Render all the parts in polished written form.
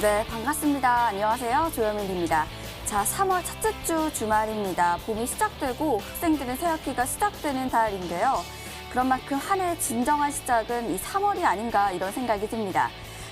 네, 반갑습니다. 안녕하세요. 조여민입니다. 자, 3월 첫째 주 주말입니다. 봄이 시작되고 학생들은 새학기가 시작되는 달인데요. 그런 만큼 한 해의 진정한 시작은 이 3월이 아닌가 이런 생각이 듭니다.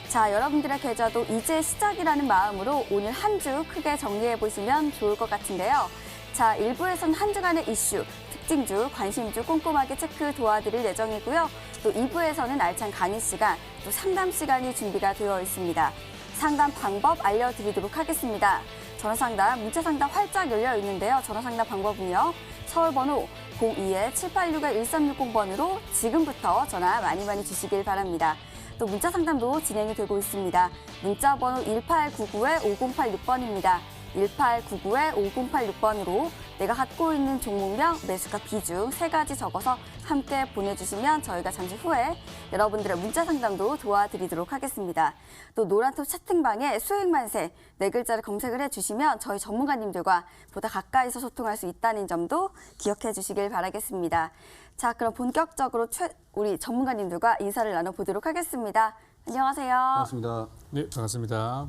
자, 여러분들의 계좌도 이제 시작이라는 마음으로 오늘 한 주 크게 정리해 보시면 좋을 것 같은데요. 자, 1부에서는 한 주간의 이슈, 특징주, 관심주 꼼꼼하게 체크 도와드릴 예정이고요. 또 2부에서는 알찬 강의 시간, 또 상담 시간이 준비가 되어 있습니다. 상담 방법 알려드리도록 하겠습니다. 전화상담, 문자상담 활짝 열려 있는데요. 전화상담 방법은요. 서울번호 02-786-1360번으로 지금부터 전화 많이 주시길 바랍니다. 또 문자상담도 진행이 되고 있습니다. 문자번호 1899-5086번입니다. 1899-5086번으로 내가 갖고 있는 종목명, 매수가 비중 3가지 적어서 함께 보내주시면 저희가 잠시 후에 여러분들의 문자 상담도 도와드리도록 하겠습니다. 또 노란톡 채팅방에 수익만세 4글자를 검색을 해주시면 저희 전문가님들과 보다 가까이서 소통할 수 있다는 점도 기억해 주시길 바라겠습니다. 자, 그럼 본격적으로 우리 전문가님들과 인사를 나눠보도록 하겠습니다. 안녕하세요. 반갑습니다. 네, 반갑습니다.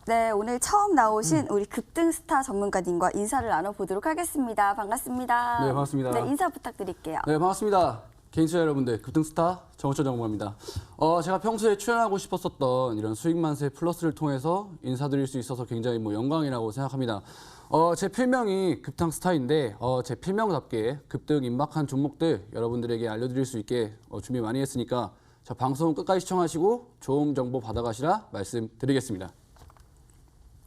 네, 오늘 처음 나오신 우리 급등스타 전문가님과 인사를 나눠보도록 하겠습니다. 반갑습니다. 네, 반갑습니다. 네, 인사 부탁드릴게요. 네, 반갑습니다. 개인투자 여러분들, 급등스타 정우철 전문가입니다. 제가 평소에 출연하고 싶었었던 이런 수익만세 플러스를 통해서 인사드릴 수 있어서 굉장히 영광이라고 생각합니다. 제 필명이 급등스타인데 제 필명답게 급등 임박한 종목들 여러분들에게 알려드릴 수 있게 준비 많이 했으니까 자, 방송 끝까지 시청하시고 좋은 정보 받아가시라 말씀드리겠습니다.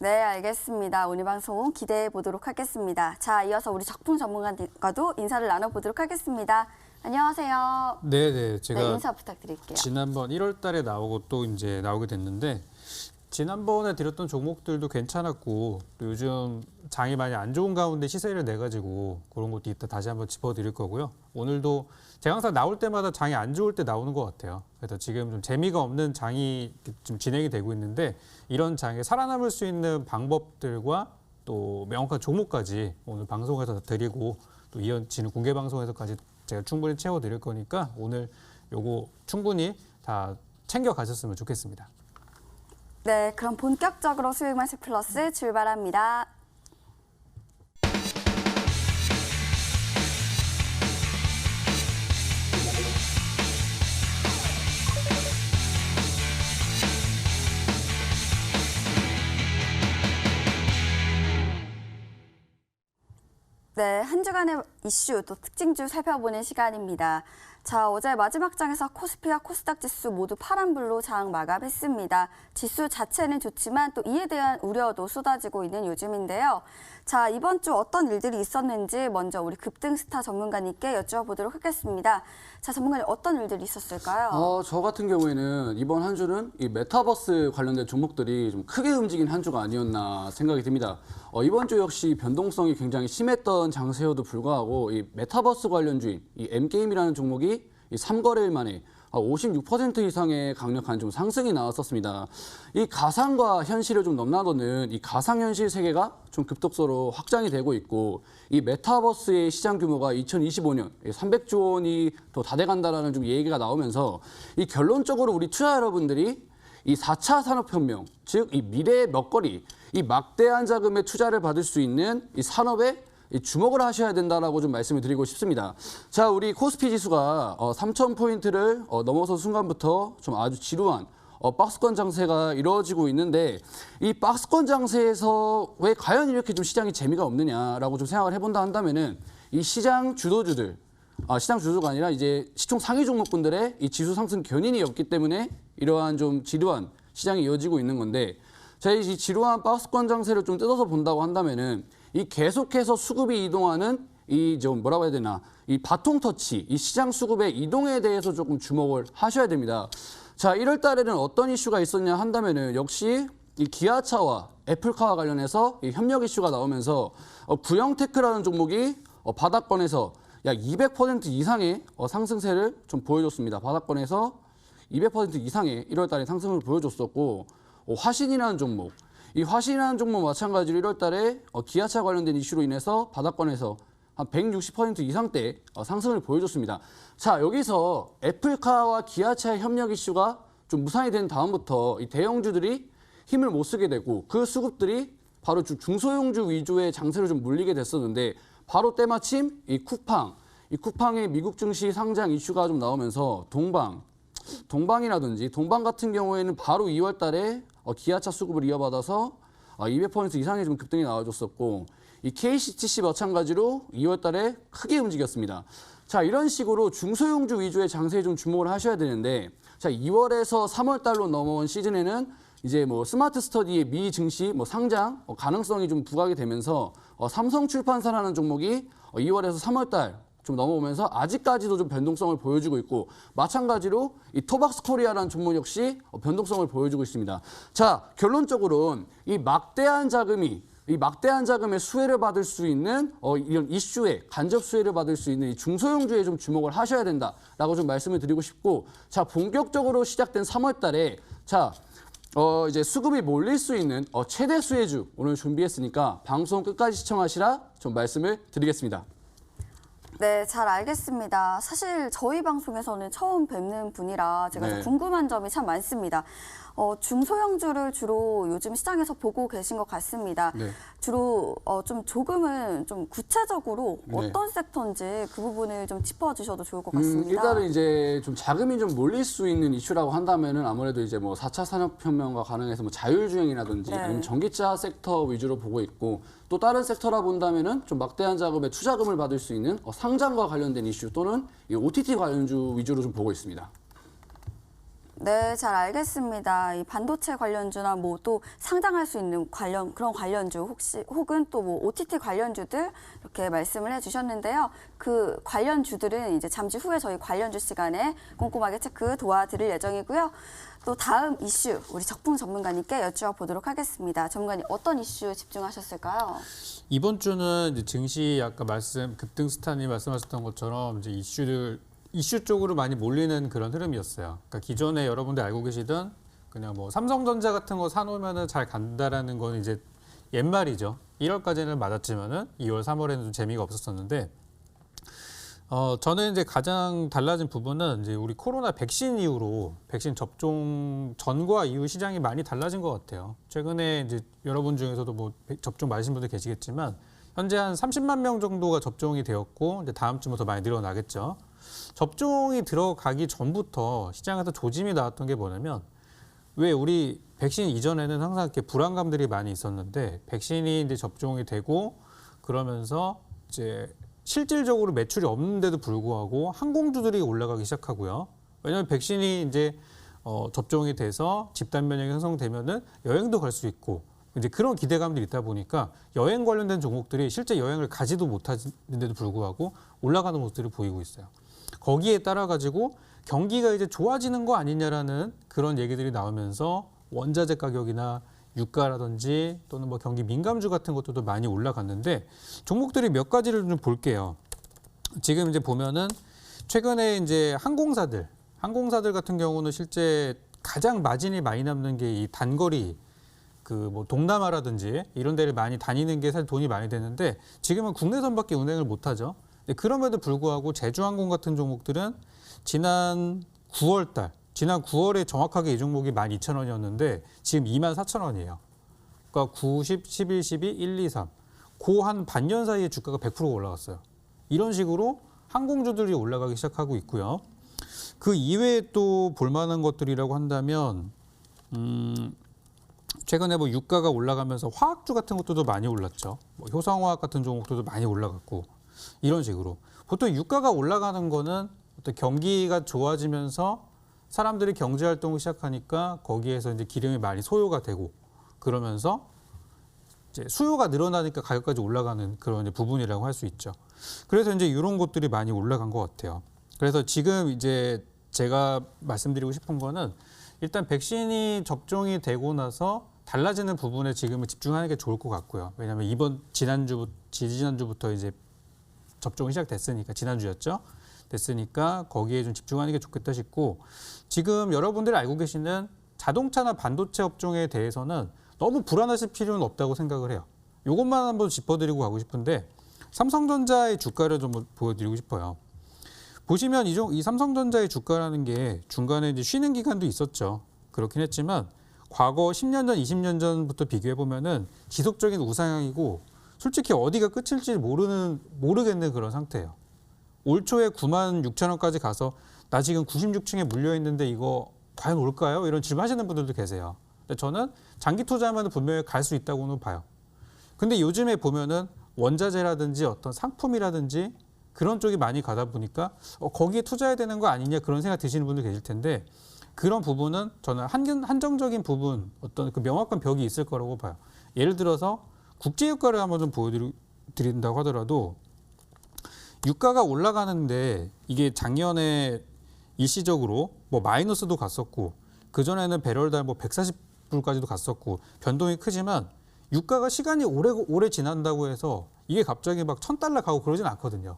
네, 알겠습니다. 오늘 방송 기대해 보도록 하겠습니다. 자, 이어서 우리 적풍 전문가님과도 인사를 나눠보도록 하겠습니다. 안녕하세요. 네, 제가 네, 인사 부탁드릴게요. 지난번 1월 달에 나오고 또 이제 나오게 됐는데 지난번에 드렸던 종목들도 괜찮았고 또 요즘 장이 많이 안 좋은 가운데 시세를 내가지고 그런 것도 이따 다시 한번 짚어드릴 거고요. 오늘도 제가 항상 나올 때마다 장이 안 좋을 때 나오는 것 같아요. 그래서 지금 좀 재미가 없는 장이 좀 진행이 되고 있는데 이런 장에 살아남을 수 있는 방법들과 또 명확한 종목까지 오늘 방송에서 드리고 또 이어지는 공개 방송에서까지 제가 충분히 채워드릴 거니까 오늘 요거 충분히 다 챙겨 가셨으면 좋겠습니다. 네, 그럼 본격적으로 수익만세 플러스 출발합니다. 네, 한 주간의 이슈 또 특징주 살펴보는 시간입니다. 자, 어제 마지막 장에서 코스피와 코스닥 지수 모두 파란불로 장 마감했습니다. 지수 자체는 좋지만 또 이에 대한 우려도 쏟아지고 있는 요즘인데요. 자, 이번 주 어떤 일들이 있었는지 먼저 우리 급등스타 전문가님께 여쭤보도록 하겠습니다. 자, 전문가님 어떤 일들이 있었을까요? 저 같은 경우에는 이번 한 주는 이 메타버스 관련된 종목들이 좀 크게 움직인 한 주가 아니었나 생각이 듭니다. 이번 주 역시 변동성이 굉장히 심했던 장세여도 불구하고 이 메타버스 관련주인 이 M게임이라는 종목이 이 3거래일 만에 56% 이상의 강력한 좀 상승이 나왔었습니다. 이 가상과 현실을 좀 넘나드는 이 가상현실 세계가 좀 급속도로 확장이 되고 있고 이 메타버스의 시장 규모가 2025년 300조 원이 더 다 돼간다라는 좀 얘기가 나오면서 이 결론적으로 우리 투자 여러분들이 이 4차 산업혁명, 즉 이 미래의 먹거리, 이 막대한 자금의 투자를 받을 수 있는 이 산업에 주목을 하셔야 된다라고 좀 말씀을 드리고 싶습니다. 자, 우리 코스피 지수가 3,000포인트를 넘어선 순간부터 좀 아주 지루한 박스권 장세가 이루어지고 있는데 이 박스권 장세에서 왜 과연 이렇게 좀 시장이 재미가 없느냐라고 좀 생각을 해본다 한다면은 이 시장 주도주들, 시장 주도가 아니라 이제 시총 상위 종목분들의 이 지수 상승 견인이 없기 때문에 이러한 좀 지루한 시장이 이어지고 있는 건데 자, 이 지루한 박스권 장세를 좀 뜯어서 본다고 한다면은 이 계속해서 수급이 이동하는 이 좀 뭐라고 해야 되나 이 바통 터치, 이 시장 수급의 이동에 대해서 조금 주목을 하셔야 됩니다. 자, 1월 달에는 어떤 이슈가 있었냐 한다면은 역시 이 기아차와 애플카와 관련해서 이 협력 이슈가 나오면서 구형테크라는 종목이 바닥권에서 약 200% 이상의 상승세를 좀 보여줬습니다. 바닥권에서 200% 이상의 1월 달에 상승을 보여줬었고 화신이라는 종목, 이 화신이라는 종목 마찬가지로 1월 달에 기아차 관련된 이슈로 인해서 바닥권에서 한 160% 이상대 상승을 보여줬습니다. 자, 여기서 애플카와 기아차의 협력 이슈가 좀 무산이 된 다음부터 이 대형주들이 힘을 못 쓰게 되고 그 수급들이 바로 중소형주 위주의 장세로 좀 몰리게 됐었는데 바로 때마침 이 쿠팡의 미국 증시 상장 이슈가 좀 나오면서 동방이라든지 동방 같은 경우에는 바로 2월 달에 기아차 수급을 이어받아서 200% 이상의 좀 급등이 나와줬었고 이 KCTC 마찬가지로 2월 달에 크게 움직였습니다. 자, 이런 식으로 중소형주 위주의 장세에 좀 주목을 하셔야 되는데 자, 2월에서 3월 달로 넘어온 시즌에는 이제 뭐 스마트 스터디의 미 증시 상장 가능성이 좀 부각이 되면서 삼성출판사라는 종목이 2월에서 3월 달 좀 넘어오면서 아직까지도 좀 변동성을 보여주고 있고 마찬가지로 이 토박스 코리아라는 종목 역시 변동성을 보여주고 있습니다. 자, 결론적으로는 이 막대한 자금의 수혜를 받을 수 있는 이런 이슈에 간접 수혜를 받을 수 있는 이 중소형주에 좀 주목을 하셔야 된다라고 좀 말씀을 드리고 싶고 자, 본격적으로 시작된 3월 달에 자, 이제 수급이 몰릴 수 있는 최대 수혜주 오늘 준비했으니까 방송 끝까지 시청하시라 좀 말씀을 드리겠습니다. 네, 잘 알겠습니다. 사실 저희 방송에서는 처음 뵙는 분이라 제가 좀 궁금한 점이 참 많습니다. 중소형주를 주로 요즘 시장에서 보고 계신 것 같습니다. 네. 주로 조금은 좀 구체적으로 어떤 섹터인지 그 부분을 좀 짚어주셔도 좋을 것 같습니다. 일단은 이제 좀 자금이 좀 몰릴 수 있는 이슈라고 한다면은 아무래도 이제 뭐 4차 산업혁명과 관련해서 뭐 자율주행이라든지 아니면 전기차 섹터 위주로 보고 있고 또 다른 섹터라 본다면은 좀 막대한 자금의 투자금을 받을 수 있는 상장과 관련된 이슈 또는 이 OTT 관련주 위주로 좀 보고 있습니다. 네, 잘 알겠습니다. 이 반도체 관련주나 뭐 또 상장할 수 있는 그런 관련주 혹은 또 뭐 OTT 관련주들 이렇게 말씀을 해주셨는데요. 그 관련주들은 이제 잠시 후에 저희 관련주 시간에 꼼꼼하게 체크 도와드릴 예정이고요. 또 다음 이슈 우리 적풍 전문가님께 여쭈어보도록 하겠습니다. 전문가님 어떤 이슈 집중하셨을까요? 이번 주는 이제 증시 아까 급등 스타님 말씀하셨던 것처럼 이제 이슈 쪽으로 많이 몰리는 그런 흐름이었어요. 그러니까 기존에 여러분들 알고 계시던 그냥 뭐 삼성전자 같은 거 사놓으면은 잘 간다라는 건 이제 옛말이죠. 1월까지는 맞았지만은 2월, 3월에는 좀 재미가 없었었는데, 저는 이제 가장 달라진 부분은 이제 우리 코로나 백신 이후로 백신 접종 전과 이후 시장이 많이 달라진 것 같아요. 최근에 이제 여러분 중에서도 뭐 접종 맞으신 분들 계시겠지만 현재 한 30만 명 정도가 접종이 되었고 이제 다음 주부터 많이 늘어나겠죠. 접종이 들어가기 전부터 시장에서 조짐이 나왔던 게 뭐냐면 왜 우리 백신 이전에는 항상 이렇게 불안감들이 많이 있었는데 백신이 이제 접종이 되고 그러면서 이제 실질적으로 매출이 없는데도 불구하고 항공주들이 올라가기 시작하고요. 왜냐하면 백신이 이제 접종이 돼서 집단 면역이 형성되면은 여행도 갈 수 있고 이제 그런 기대감들이 있다 보니까 여행 관련된 종목들이 실제 여행을 가지도 못하는데도 불구하고 올라가는 모습들을 보이고 있어요. 거기에 따라 가지고 경기가 이제 좋아지는 거 아니냐라는 그런 얘기들이 나오면서 원자재 가격이나 유가라든지 또는 뭐 경기 민감주 같은 것들도 많이 올라갔는데 종목들이 몇 가지를 좀 볼게요. 지금 이제 보면은 최근에 이제 항공사들 같은 경우는 실제 가장 마진이 많이 남는 게 이 단거리 그 뭐 동남아라든지 이런 데를 많이 다니는 게 사실 돈이 많이 되는데 지금은 국내선밖에 운행을 못 하죠. 그럼에도 불구하고 제주항공 같은 종목들은 지난 9월에 정확하게 이 종목이 12,000원이었는데 지금 24,000원이에요. 그러니까 9, 10, 11, 12, 1, 2, 3. 그 한 반년 사이에 주가가 100% 올라갔어요. 이런 식으로 항공주들이 올라가기 시작하고 있고요. 그 이외에 또 볼만한 것들이라고 한다면 최근에 뭐 유가가 올라가면서 화학주 같은 것들도 많이 올랐죠. 뭐 효성화학 같은 종목들도 많이 올라갔고 이런 식으로 보통 유가가 올라가는 거는 어떤 경기가 좋아지면서 사람들이 경제 활동을 시작하니까 거기에서 이제 기름이 많이 소요가 되고 그러면서 이제 수요가 늘어나니까 가격까지 올라가는 그런 이제 부분이라고 할 수 있죠. 그래서 이제 이런 것들이 많이 올라간 것 같아요. 그래서 지금 이제 제가 말씀드리고 싶은 거는 일단 백신이 접종이 되고 나서 달라지는 부분에 지금은 집중하는 게 좋을 것 같고요. 왜냐하면 지지난주부터 이제 접종이 시작됐으니까 지난주였죠. 됐으니까 거기에 좀 집중하는 게 좋겠다 싶고 지금 여러분들이 알고 계시는 자동차나 반도체 업종에 대해서는 너무 불안하실 필요는 없다고 생각을 해요. 이것만 한번 짚어드리고 가고 싶은데 삼성전자의 주가를 좀 보여드리고 싶어요. 보시면 이 삼성전자의 주가라는 게 중간에 이제 쉬는 기간도 있었죠. 그렇긴 했지만 과거 10년 전, 20년 전부터 비교해 보면은 지속적인 우상향이고 솔직히 어디가 끝일지 모르겠는 그런 상태예요. 올 초에 9만 6천 원까지 가서 나 지금 96층에 물려 있는데 이거 과연 올까요? 이런 질문하시는 분들도 계세요. 근데 저는 장기 투자하면 분명히 갈 수 있다고는 봐요. 근데 요즘에 보면은 원자재라든지 어떤 상품이라든지 그런 쪽이 많이 가다 보니까 거기에 투자해야 되는 거 아니냐 그런 생각 드시는 분들 계실 텐데 그런 부분은 저는 한정적인 부분 어떤 그 명확한 벽이 있을 거라고 봐요. 예를 들어서 국제유가를 한번 좀 보여드린다고 하더라도 유가가 올라가는데 이게 작년에 일시적으로 뭐 마이너스도 갔었고 그전에는 배럴당 뭐 140불까지도 갔었고 변동이 크지만 유가가 시간이 오래 지난다고 해서 이게 갑자기 막 $1,000 가고 그러진 않거든요.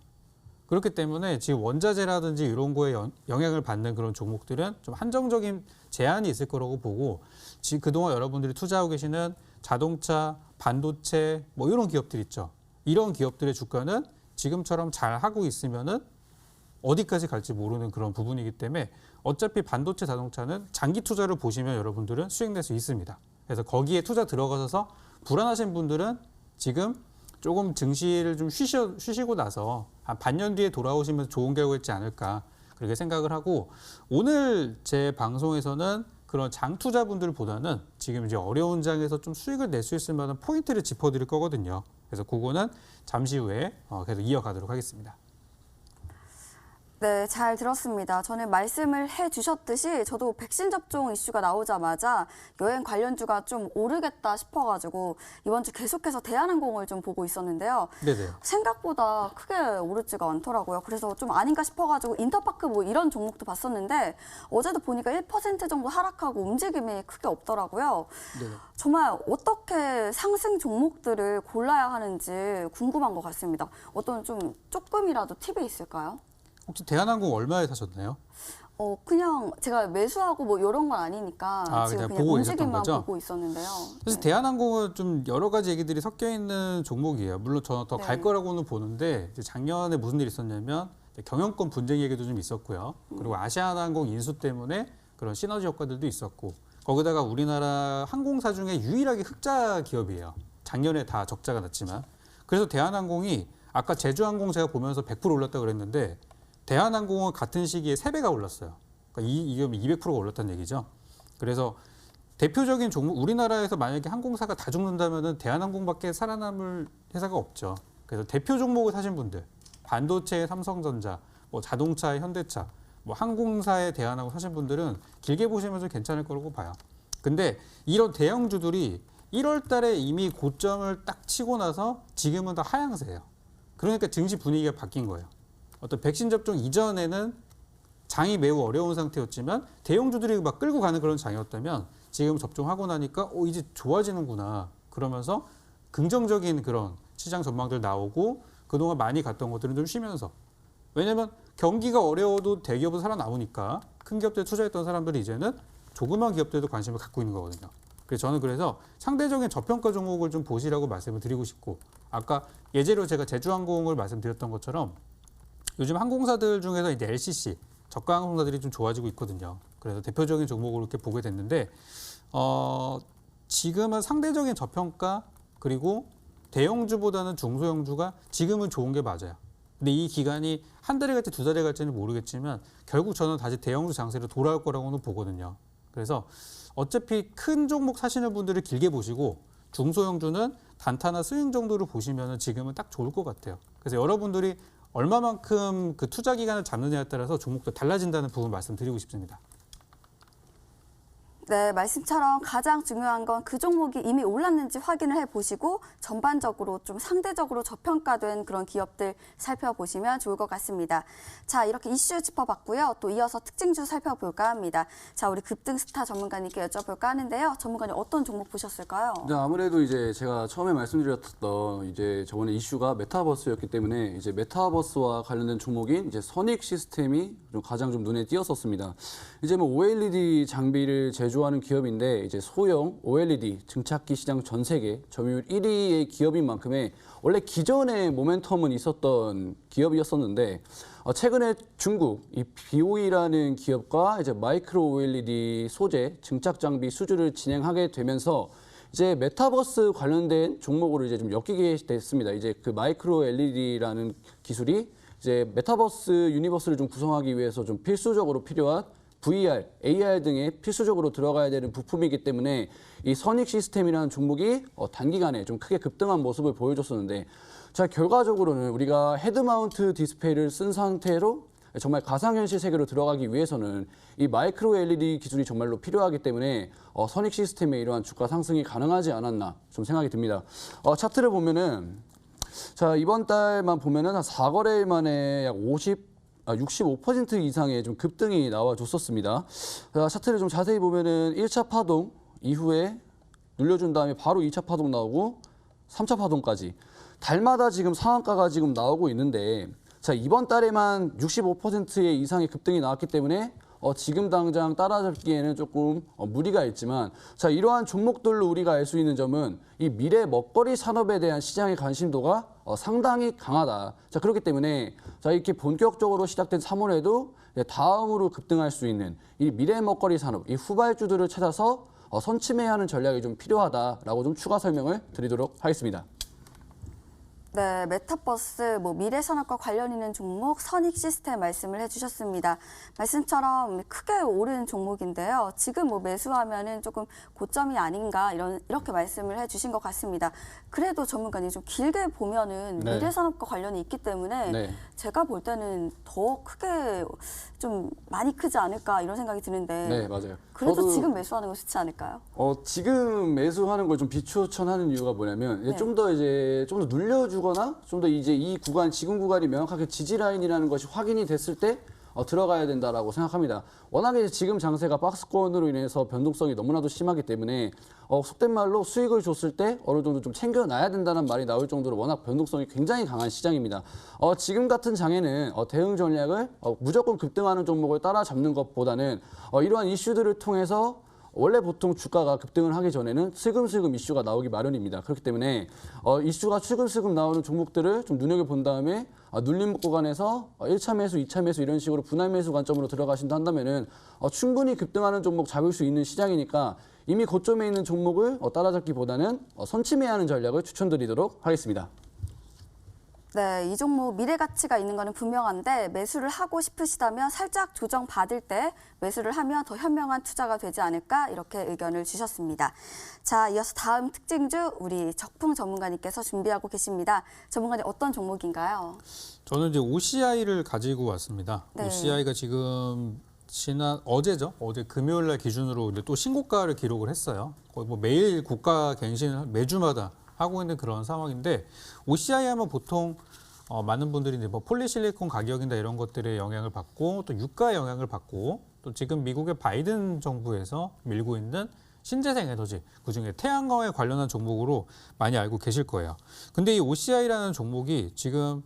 그렇기 때문에 지금 원자재라든지 이런 거에 영향을 받는 그런 종목들은 좀 한정적인 제한이 있을 거라고 보고 지금 그동안 여러분들이 투자하고 계시는 자동차, 반도체 뭐 이런 기업들 있죠. 이런 기업들의 주가는 지금처럼 잘 하고 있으면은 어디까지 갈지 모르는 그런 부분이기 때문에 어차피 반도체 자동차는 장기 투자를 보시면 여러분들은 수익 낼 수 있습니다. 그래서 거기에 투자 들어가셔서 불안하신 분들은 지금 조금 증시를 좀 쉬시고 나서 한 반년 뒤에 돌아오시면 좋은 결과 있지 않을까 그렇게 생각을 하고 오늘 제 방송에서는 그런 장 투자분들보다는 지금 이제 어려운 장에서 좀 수익을 낼 수 있을 만한 포인트를 짚어드릴 거거든요. 그래서 그거는 잠시 후에 계속 이어가도록 하겠습니다. 네, 잘 들었습니다. 저는 말씀을 해주셨듯이 저도 백신 접종 이슈가 나오자마자 여행 관련주가 좀 오르겠다 싶어가지고 이번 주 계속해서 대한항공을 좀 보고 있었는데요. 네네. 생각보다 크게 오르지가 않더라고요. 그래서 좀 아닌가 싶어가지고 인터파크 뭐 이런 종목도 봤었는데 어제도 보니까 1% 정도 하락하고 움직임이 크게 없더라고요. 네네. 정말 어떻게 상승 종목들을 골라야 하는지 궁금한 것 같습니다. 어떤 좀 조금이라도 팁이 있을까요? 혹시 대한항공 얼마에 사셨나요? 그냥 제가 매수하고 뭐 이런 건 아니니까 지금 그냥 그냥 보고 계셨던 움직임만 거죠? 보고 있었는데요. 사실 네. 대한항공은 좀 여러 가지 얘기들이 섞여 있는 종목이에요. 물론 저는 더 갈 네. 거라고는 보는데 이제 작년에 무슨 일이 있었냐면 경영권 분쟁 얘기도 좀 있었고요. 그리고 아시아나항공 인수 때문에 그런 시너지 효과들도 있었고 거기다가 우리나라 항공사 중에 유일하게 흑자 기업이에요. 작년에 다 적자가 났지만 그래서 대한항공이 아까 제주항공 제가 보면서 100% 올랐다고 그랬는데 대한항공은 같은 시기에 3배가 올랐어요. 그러니까 이 기업이 200%가 올랐다는 얘기죠. 그래서 대표적인 종목, 우리나라에서 만약에 항공사가 다 죽는다면은 대한항공밖에 살아남을 회사가 없죠. 그래서 대표 종목을 사신 분들, 반도체의 삼성전자, 뭐 자동차의 현대차, 뭐 항공사의 대한항공 사신 분들은 길게 보시면 좀 괜찮을 거라고 봐요. 근데 이런 대형주들이 1월 달에 이미 고점을 딱 치고 나서 지금은 다 하향세예요. 그러니까 증시 분위기가 바뀐 거예요. 어떤 백신 접종 이전에는 장이 매우 어려운 상태였지만 대형주들이 막 끌고 가는 그런 장이었다면 지금 접종하고 나니까 이제 좋아지는구나 그러면서 긍정적인 그런 시장 전망들 나오고 그동안 많이 갔던 것들은 좀 쉬면서 왜냐면 경기가 어려워도 대기업은 살아남으니까 큰 기업들에 투자했던 사람들이 이제는 조그만 기업들도 관심을 갖고 있는 거거든요. 그래서 저는 상대적인 저평가 종목을 좀 보시라고 말씀을 드리고 싶고 아까 예제로 제가 제주항공을 말씀드렸던 것처럼 요즘 항공사들 중에서 이제 LCC, 저가 항공사들이 좀 좋아지고 있거든요. 그래서 대표적인 종목으로 이렇게 보게 됐는데, 지금은 상대적인 저평가 그리고 대형주보다는 중소형주가 지금은 좋은 게 맞아요. 근데 이 기간이 한 달에 갈지 두 달에 갈지는 모르겠지만 결국 저는 다시 대형주 장세로 돌아올 거라고는 보거든요. 그래서 어차피 큰 종목 사시는 분들을 길게 보시고 중소형주는 단타나 스윙 정도로 보시면 지금은 딱 좋을 것 같아요. 그래서 여러분들이 얼마만큼 그 투자 기간을 잡느냐에 따라서 종목도 달라진다는 부분 말씀드리고 싶습니다. 네, 말씀처럼 가장 중요한 건 그 종목이 이미 올랐는지 확인을 해보시고 전반적으로 좀 상대적으로 저평가된 그런 기업들 살펴보시면 좋을 것 같습니다. 자, 이렇게 이슈 짚어봤고요. 또 이어서 특징주 살펴볼까 합니다. 자, 우리 급등 스타 전문가님께 여쭤볼까 하는데요. 전문가님 어떤 종목 보셨을까요? 네, 아무래도 이제 제가 처음에 말씀드렸던 이제 저번에 이슈가 메타버스였기 때문에 이제 메타버스와 관련된 종목인 이제 선익 시스템이 가장 좀 눈에 띄었었습니다. 이제 뭐 OLED 장비를 제조 주조하는 기업인데 이제 소형 OLED 증착기 시장 전 세계 점유율 1위의 기업인 만큼의 원래 기존에 모멘텀은 있었던 기업이었었는데 최근에 중국 이 BOE라는 기업과 이제 마이크로 OLED 소재 증착 장비 수주를 진행하게 되면서 이제 메타버스 관련된 종목으로 이제 좀 엮이게 됐습니다. 이제 그 마이크로 LED라는 기술이 이제 메타버스 유니버스를 좀 구성하기 위해서 좀 필수적으로 필요한 VR, AR 등에 필수적으로 들어가야 되는 부품이기 때문에 이 선익 시스템이라는 종목이 단기간에 좀 크게 급등한 모습을 보여줬었는데 자 결과적으로는 우리가 헤드마운트 디스플레이를 쓴 상태로 정말 가상현실 세계로 들어가기 위해서는 이 마이크로 LED 기술이 정말로 필요하기 때문에 선익 시스템의 이러한 주가 상승이 가능하지 않았나 좀 생각이 듭니다. 차트를 보면은 자 이번 달만 보면은 한 4거래일 만에 약 65% 이상의 좀 급등이 나와줬었습니다. 자, 차트를 좀 자세히 보면은 1차 파동 이후에 눌려준 다음에 바로 2차 파동 나오고 3차 파동까지 달마다 지금 상한가가 지금 나오고 있는데 자 이번 달에만 65%의 이상의 급등이 나왔기 때문에 지금 당장 따라잡기에는 조금 무리가 있지만 자 이러한 종목들로 우리가 알 수 있는 점은 이 미래 먹거리 산업에 대한 시장의 관심도가 상당히 강하다. 자 그렇기 때문에 자 이렇게 본격적으로 시작된 3월에도 다음으로 급등할 수 있는 이 미래 먹거리 산업 이 후발주들을 찾아서 선침해야 하는 전략이 좀 필요하다라고 좀 추가 설명을 드리도록 하겠습니다. 네, 메타버스, 미래 산업과 관련 있는 종목 선익 시스템 말씀을 해주셨습니다. 말씀처럼 크게 오른 종목인데요. 지금 매수하면은 조금 고점이 아닌가 이렇게 말씀을 해주신 것 같습니다. 그래도 전문가님 좀 길게 보면은 네. 미래 산업과 관련이 있기 때문에 네. 제가 볼 때는 더 크게 좀 많이 크지 않을까 이런 생각이 드는데. 네 맞아요. 그래도 저도 지금 매수하는 거 좋지 않을까요? 지금 매수하는 걸 좀 비추천하는 이유가 뭐냐면 네. 좀 더 눌려주거나 좀 더 이제 이 구간 지금 구간이 명확하게 지지 라인이라는 것이 확인이 됐을 때 들어가야 된다라고 생각합니다. 워낙에 지금 장세가 박스권으로 인해서 변동성이 너무나도 심하기 때문에 속된 말로 수익을 줬을 때 어느 정도 좀 챙겨놔야 된다는 말이 나올 정도로 워낙 변동성이 굉장히 강한 시장입니다. 지금 같은 장에는 대응 전략을 무조건 급등하는 종목을 따라잡는 것보다는 이러한 이슈들을 통해서 원래 보통 주가가 급등을 하기 전에는 슬금슬금 이슈가 나오기 마련입니다. 그렇기 때문에 이슈가 슬금슬금 나오는 종목들을 좀 눈여겨본 다음에 눌림 구간에서 1차 매수, 2차 매수 이런 식으로 분할 매수 관점으로 들어가신다 한다면은 충분히 급등하는 종목 잡을 수 있는 시장이니까 이미 고점에 있는 종목을 따라잡기보다는 선침해야 하는 전략을 추천드리도록 하겠습니다. 네, 이 종목 미래 가치가 있는 거는 분명한데 매수를 하고 싶으시다면 살짝 조정 받을 때 매수를 하면 더 현명한 투자가 되지 않을까 이렇게 의견을 주셨습니다. 자, 이어서 다음 특징주 우리 적풍 전문가님께서 준비하고 계십니다. 전문가님 어떤 종목인가요? 저는 이제 OCI를 가지고 왔습니다. 네. OCI가 지금 어제죠? 어제 금요일 날 기준으로 또 신고가를 기록을 했어요. 거의 매일 고가 갱신을 매주마다 하고 있는 그런 상황인데 OCI 하면 보통 많은 분들이 이제 폴리실리콘 가격이나 이런 것들의 영향을 받고 또 유가 영향을 받고 또 지금 미국의 바이든 정부에서 밀고 있는 신재생 에너지 그중에 태양광에 관련한 종목으로 많이 알고 계실 거예요. 근데 이 OCI라는 종목이 지금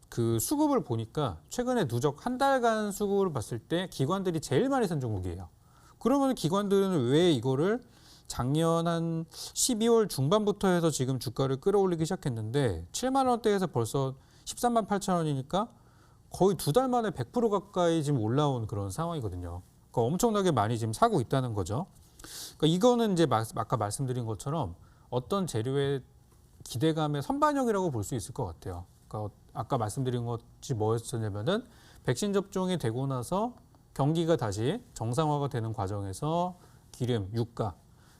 그 수급을 보니까 최근에 누적 한 달간 수급을 봤을 때 기관들이 제일 많이 산 종목이에요. 그러면 기관들은 왜 이거를 작년 한 12월 중반부터 해서 지금 주가를 끌어올리기 시작했는데 7만 원대에서 벌써 13만 8천 원이니까 거의 두 달 만에 100% 가까이 지금 올라온 그런 상황이거든요. 그러니까 엄청나게 많이 지금 사고 있다는 거죠. 그러니까 이거는 이제 아까 말씀드린 것처럼 어떤 재료의 기대감의 선반영이라고 볼 수 있을 것 같아요. 그러니까 아까 말씀드린 것이 뭐였었냐면은 백신 접종이 되고 나서 경기가 다시 정상화가 되는 과정에서 기름, 유가,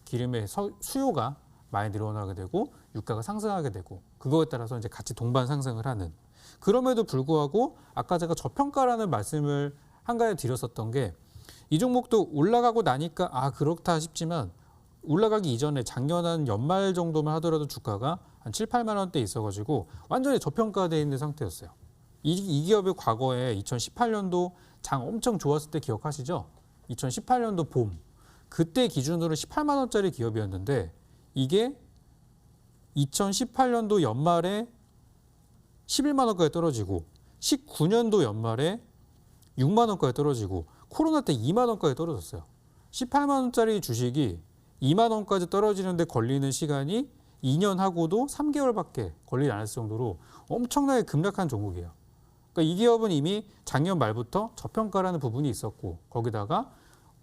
기름의 수요가 많이 늘어나게 되고 유가가 상승하게 되고 그거에 따라서 이제 같이 동반 상승을 하는 그럼에도 불구하고 아까 제가 저평가라는 말씀을 한가해 드렸었던 게 이 종목도 올라가고 나니까 그렇다 싶지만 올라가기 이전에 작년 한 연말 정도만 하더라도 주가가 한 7, 8만 원대 있어가지고 완전히 저평가되어 있는 상태였어요. 이 기업이 과거에 2018년도 장 엄청 좋았을 때 기억하시죠? 2018년도 봄 그때 기준으로 18만 원짜리 기업이었는데 이게 2018년도 연말에 11만 원까지 떨어지고 19년도 연말에 6만 원까지 떨어지고 코로나 때 2만 원까지 떨어졌어요. 18만 원짜리 주식이 2만 원까지 떨어지는데 걸리는 시간이 2년 하고도 3개월밖에 걸리지 않았을 정도로 엄청나게 급락한 종목이에요. 그러니까 이 기업은 이미 작년 말부터 저평가라는 부분이 있었고 거기다가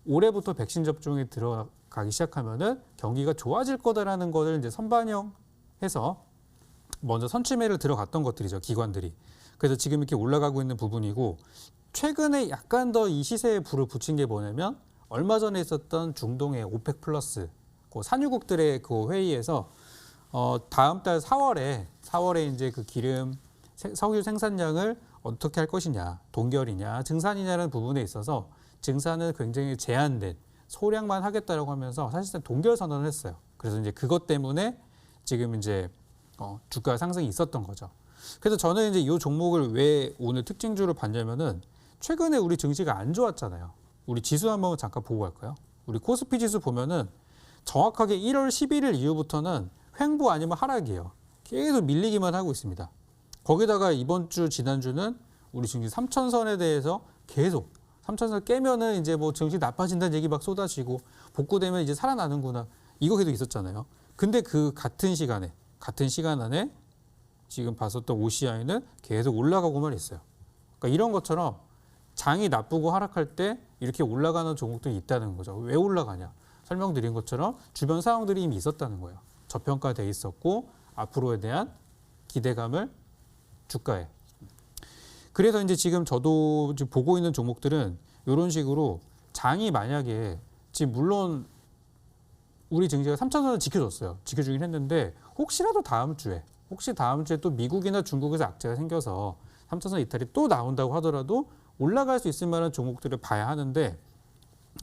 올해부터 백신 접종에 들어가기 시작하면은 경기가 좋아질 거다라는 것을 이제 선반영해서 먼저 선취매를 들어갔던 것들이죠, 기관들이. 그래서 지금 이렇게 올라가고 있는 부분이고 최근에 약간 더 이 시세에 불을 붙인 게 뭐냐면 얼마 전에 있었던 중동의 오펙 플러스 그 산유국들의 그 회의에서 다음 달 4월에 이제 그 기름 석유 생산량을 어떻게 할 것이냐, 동결이냐, 증산이냐라는 부분에 있어서 증산은 굉장히 제한된 소량만 하겠다라고 하면서 사실상 동결 선언을 했어요. 그래서 이제 그것 때문에 지금 이제 주가 상승이 있었던 거죠. 그래서 저는 이제 이 종목을 왜 오늘 특징주로 봤냐면은 최근에 우리 증시가 안 좋았잖아요. 우리 지수 한번 잠깐 보고 갈까요? 우리 코스피 지수 보면은 정확하게 1월 11일 이후부터는 횡보 아니면 하락이에요. 계속 밀리기만 하고 있습니다. 거기다가 이번 주, 지난주는 우리 증시 3천선에 대해서 계속 3천선 깨면은 이제 뭐 증시 나빠진다는 얘기 막 쏟아지고 복구되면 이제 살아나는구나. 이거 계속 있었잖아요. 근데 그 같은 시간 안에 지금 봤었던 OCI는 계속 올라가고만 있어요. 그러니까 이런 것처럼 장이 나쁘고 하락할 때 이렇게 올라가는 종목들이 있다는 거죠. 왜 올라가냐? 설명드린 것처럼 주변 상황들이 이미 있었다는 거예요. 저평가돼 있었고 앞으로에 대한 기대감을 주가에. 그래서 이제 지금 저도 지금 보고 있는 종목들은 이런 식으로 장이 만약에 지금 물론 우리 증시가 3천선을 지켜줬어요. 지켜주긴 했는데 혹시 다음 주에 또 미국이나 중국에서 악재가 생겨서 3천선 이탈이 또 나온다고 하더라도 올라갈 수 있을 만한 종목들을 봐야 하는데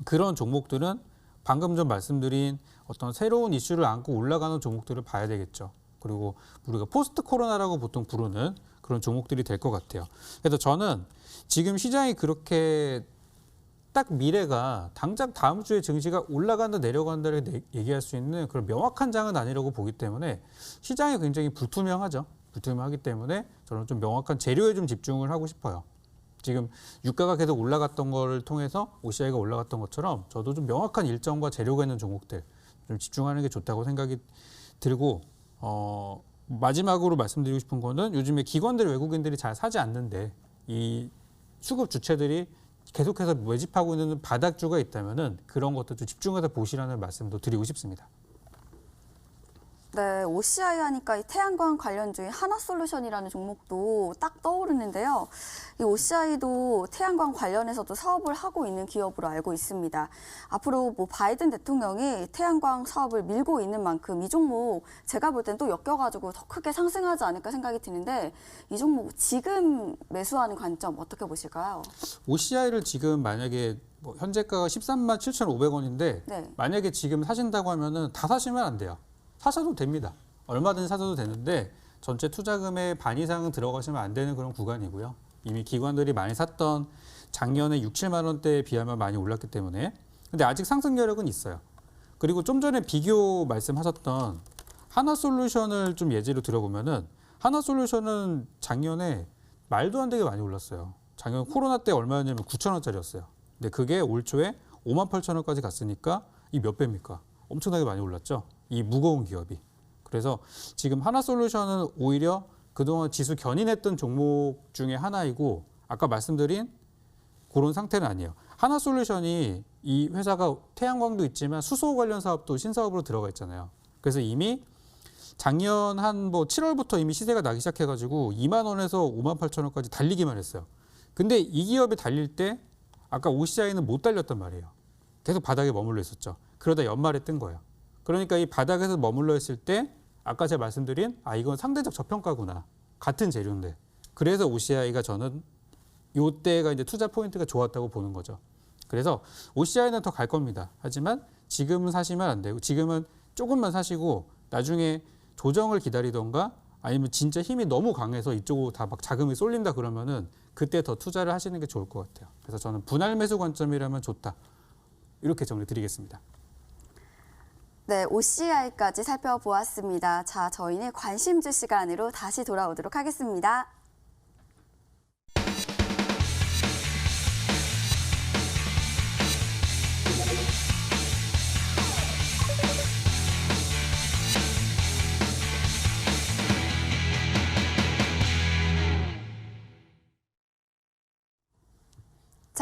그런 종목들은 방금 전 말씀드린 어떤 새로운 이슈를 안고 올라가는 종목들을 봐야 되겠죠. 그리고 우리가 포스트 코로나라고 보통 부르는 그런 종목들이 될 것 같아요. 그래서 저는 지금 시장이 그렇게 딱 미래가 당장 다음 주에 증시가 올라간다 내려간다를 얘기할 수 있는 그런 명확한 장은 아니라고 보기 때문에 시장이 굉장히 불투명하죠. 불투명하기 때문에 저는 좀 명확한 재료에 좀 집중을 하고 싶어요. 지금 유가가 계속 올라갔던 거를 통해서 OCI가 올라갔던 것처럼 저도 좀 명확한 일정과 재료가 있는 종목들 좀 집중하는 게 좋다고 생각이 들고 마지막으로 말씀드리고 싶은 거는 요즘에 기관들 외국인들이 잘 사지 않는데 이 수급 주체들이 계속해서 매집하고 있는 바닥주가 있다면은 그런 것도 좀 집중해서 보시라는 말씀도 드리고 싶습니다. 네, OCI 하니까 이 태양광 관련주인 하나솔루션이라는 종목도 딱 떠오르는데요. 이 OCI도 태양광 관련해서도 사업을 하고 있는 기업으로 알고 있습니다. 앞으로 뭐 바이든 대통령이 태양광 사업을 밀고 있는 만큼 이 종목 제가 볼 땐 또 엮여가지고 더 크게 상승하지 않을까 생각이 드는데 이 종목 지금 매수하는 관점 어떻게 보실까요? OCI를 지금 만약에 뭐 현재가가 13만 7,500원인데 네. 만약에 지금 사신다고 하면은 다 사시면 안 돼요. 사셔도 됩니다. 얼마든지 사셔도 되는데 전체 투자금의 반 이상은 들어가시면 안 되는 그런 구간이고요. 이미 기관들이 많이 샀던 작년에 6, 7만 원대에 비하면 많이 올랐기 때문에 근데 아직 상승 여력은 있어요. 그리고 좀 전에 비교 말씀하셨던 하나솔루션을 좀 예제로 들어보면은 하나솔루션은 작년에 말도 안 되게 많이 올랐어요. 작년 코로나 때 얼마였냐면 9,000원짜리였어요. 근데 그게 올 초에 58,000원까지 갔으니까 이 몇 배입니까? 엄청나게 많이 올랐죠. 이 무거운 기업이. 그래서 지금 하나솔루션은 오히려 그동안 지수 견인했던 종목 중에 하나이고 아까 말씀드린 그런 상태는 아니에요. 하나솔루션이 이 회사가 태양광도 있지만 수소 관련 사업도 신사업으로 들어가 있잖아요. 그래서 이미 작년 한 뭐 7월부터 이미 시세가 나기 시작해가지고 2만 원에서 5만 8천 원까지 달리기만 했어요. 근데 이 기업이 달릴 때 아까 OCI는 못 달렸단 말이에요. 계속 바닥에 머물러 있었죠. 그러다 연말에 뜬 거예요. 그러니까 이 바닥에서 머물러 있을 때 아까 제가 말씀드린 이건 상대적 저평가구나. 같은 재료인데. 그래서 OCI가 저는 요때가 이제 투자 포인트가 좋았다고 보는 거죠. 그래서 OCI는 더 갈 겁니다. 하지만 지금은 사시면 안 되고 지금은 조금만 사시고 나중에 조정을 기다리던가 아니면 진짜 힘이 너무 강해서 이쪽으로 다 막 자금이 쏠린다 그러면은 그때 더 투자를 하시는 게 좋을 것 같아요. 그래서 저는 분할 매수 관점이라면 좋다. 이렇게 정리 드리겠습니다. 네, OCI까지 살펴보았습니다. 자, 저희는 관심주 시간으로 다시 돌아오도록 하겠습니다.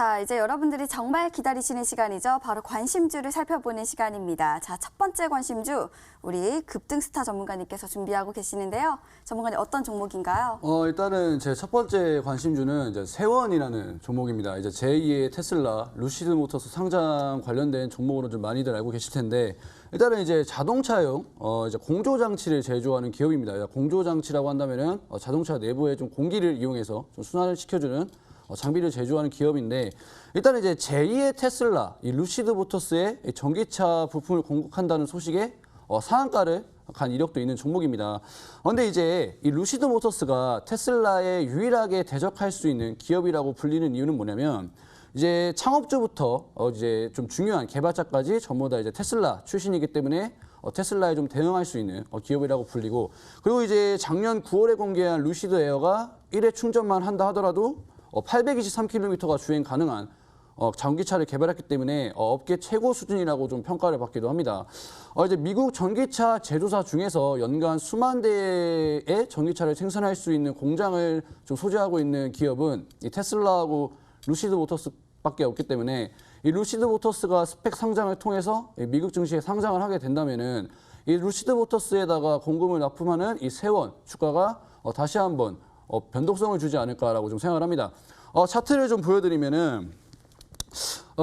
자, 이제 여러분들이 정말 기다리시는 시간이죠. 바로 관심주를 살펴보는 시간입니다. 자, 첫 번째 관심주, 우리 급등스타 전문가님께서 준비하고 계시는데요. 전문가님 어떤 종목인가요? 일단은 제 첫 번째 관심주는 이제 세원이라는 종목입니다. 이제 제2의 테슬라, 루시드모터스 상장 관련된 종목으로 좀 많이들 알고 계실 텐데, 일단은 이제 자동차용 이제 공조 장치를 제조하는 기업입니다. 공조 장치라고 한다면은 자동차 내부에 좀 공기를 이용해서 좀 순환을 시켜주는 장비를 제조하는 기업인데, 일단 이제 제2의 테슬라, 이 루시드 모터스의 전기차 부품을 공급한다는 소식에 상한가를 간 이력도 있는 종목입니다. 그런데 이제 이 루시드 모터스가 테슬라에 유일하게 대적할 수 있는 기업이라고 불리는 이유는 뭐냐면, 이제 창업주부터 이제 좀 중요한 개발자까지 전부 다 이제 테슬라 출신이기 때문에 테슬라에 좀 대응할 수 있는 기업이라고 불리고, 그리고 이제 작년 9월에 공개한 루시드 에어가 1회 충전만 한다 하더라도 823km가 주행 가능한 전기차를 개발했기 때문에 업계 최고 수준이라고 좀 평가를 받기도 합니다. 이제 미국 전기차 제조사 중에서 연간 수만 대의 전기차를 생산할 수 있는 공장을 좀 소지하고 있는 기업은 이 테슬라하고 루시드 모터스밖에 없기 때문에, 이 루시드 모터스가 스펙 상장을 통해서 미국 증시에 상장을 하게 된다면은 이 루시드 모터스에다가 공금을 납품하는 이 세원 주가가 다시 한번 변동성을 주지 않을까라고 좀 생각을 합니다. 차트를 좀 보여드리면은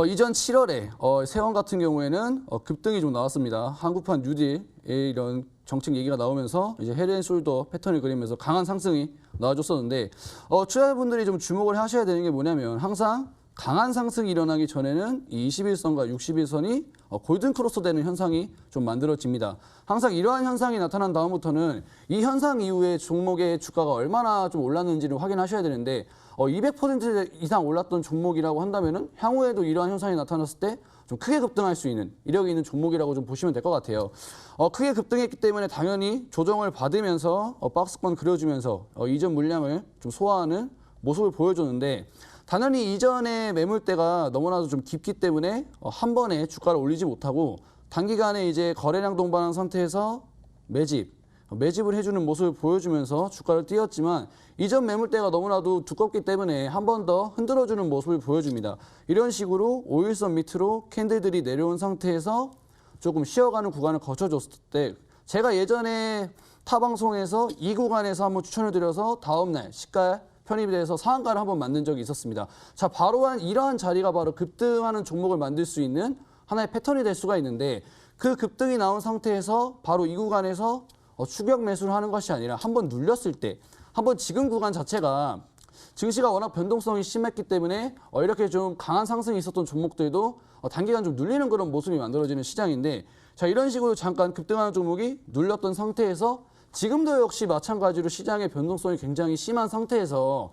이전 7월에 세원 같은 경우에는 급등이 좀 나왔습니다. 한국판 뉴딜의 이런 정책 얘기가 나오면서 이제 헤드앤숄더 패턴을 그리면서 강한 상승이 나와줬었는데, 투자자분들이 좀 주목을 하셔야 되는 게 뭐냐면, 항상 강한 상승이 일어나기 전에는 이 21선과 60일선이 골든 크로스 되는 현상이 좀 만들어집니다. 항상 이러한 현상이 나타난 다음부터는 이 현상 이후에 종목의 주가가 얼마나 좀 올랐는지를 확인하셔야 되는데, 200% 이상 올랐던 종목이라고 한다면은 향후에도 이러한 현상이 나타났을 때 좀 크게 급등할 수 있는 이력이 있는 종목이라고 좀 보시면 될 것 같아요. 크게 급등했기 때문에 당연히 조정을 받으면서 박스권 그려주면서 이전 물량을 좀 소화하는 모습을 보여줬는데, 당연히 이전의 매물대가 너무나도 좀 깊기 때문에 한 번에 주가를 올리지 못하고 단기간에 이제 거래량 동반한 상태에서 매집을 해주는 모습을 보여주면서 주가를 띄웠지만, 이전 매물대가 너무나도 두껍기 때문에 한 번 더 흔들어주는 모습을 보여줍니다. 이런 식으로 5일선 밑으로 캔들들이 내려온 상태에서 조금 쉬어가는 구간을 거쳐줬을 때, 제가 예전에 타 방송에서 이 구간에서 한번 추천을 드려서 다음날 시가 편입이 돼서 상한가를 한번 만든 적이 있었습니다. 자, 이러한 자리가 바로 급등하는 종목을 만들 수 있는 하나의 패턴이 될 수가 있는데, 그 급등이 나온 상태에서 바로 이 구간에서 추격 매수를 하는 것이 아니라 한번 눌렸을 때, 한번 지금 구간 자체가 증시가 워낙 변동성이 심했기 때문에 이렇게 좀 강한 상승이 있었던 종목들도 단기간 좀 눌리는 그런 모습이 만들어지는 시장인데, 자, 이런 식으로 잠깐 급등하는 종목이 눌렸던 상태에서 지금도 역시 마찬가지로 시장의 변동성이 굉장히 심한 상태에서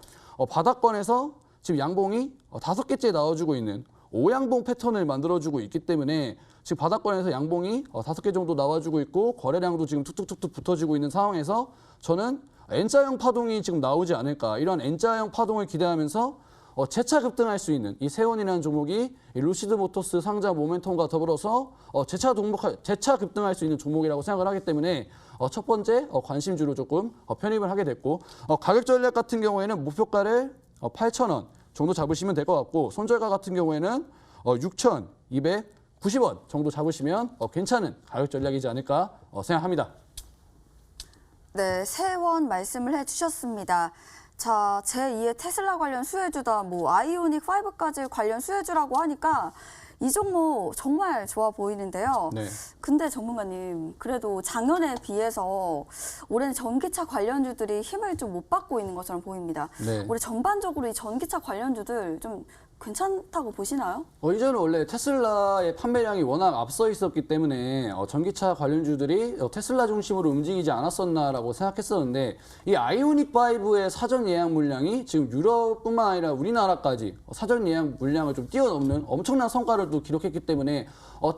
바닥권에서 지금 양봉이 5개째 나와주고 있는 5양봉 패턴을 만들어주고 있기 때문에, 지금 바닥권에서 양봉이 5개 정도 나와주고 있고 거래량도 지금 툭툭툭툭 붙어지고 있는 상황에서 저는 N자형 파동이 지금 나오지 않을까, 이런 N자형 파동을 기대하면서 재차 급등할 수 있는 이 세원이라는 종목이 이 루시드 모터스 상장 모멘텀과 더불어서 재차 급등할 수 있는 종목이라고 생각을 하기 때문에 첫 번째 관심주로 조금 편입을 하게 됐고, 가격 전략 같은 경우에는 목표가를 8,000원 정도 잡으시면 될 것 같고, 손절가 같은 경우에는 6,290원 정도 잡으시면 괜찮은 가격 전략이지 않을까 생각합니다. 네, 세원 말씀을 해주셨습니다. 자, 제2의 테슬라 관련 수혜주다, 아이오닉 5까지 관련 수혜주라고 하니까 이 종목 정말 좋아 보이는데요. 네. 근데 전문가님, 그래도 작년에 비해서 올해는 전기차 관련주들이 힘을 좀 못 받고 있는 것처럼 보입니다. 네. 올해 전반적으로 이 전기차 관련주들 좀 괜찮다고 보시나요? 이전은 원래 테슬라의 판매량이 워낙 앞서 있었기 때문에 전기차 관련주들이 테슬라 중심으로 움직이지 않았었나라고 생각했었는데, 이 아이오닉 5의 사전 예약 물량이 지금 유럽뿐만 아니라 우리나라까지 사전 예약 물량을 좀 뛰어넘는 엄청난 성과를 또 기록했기 때문에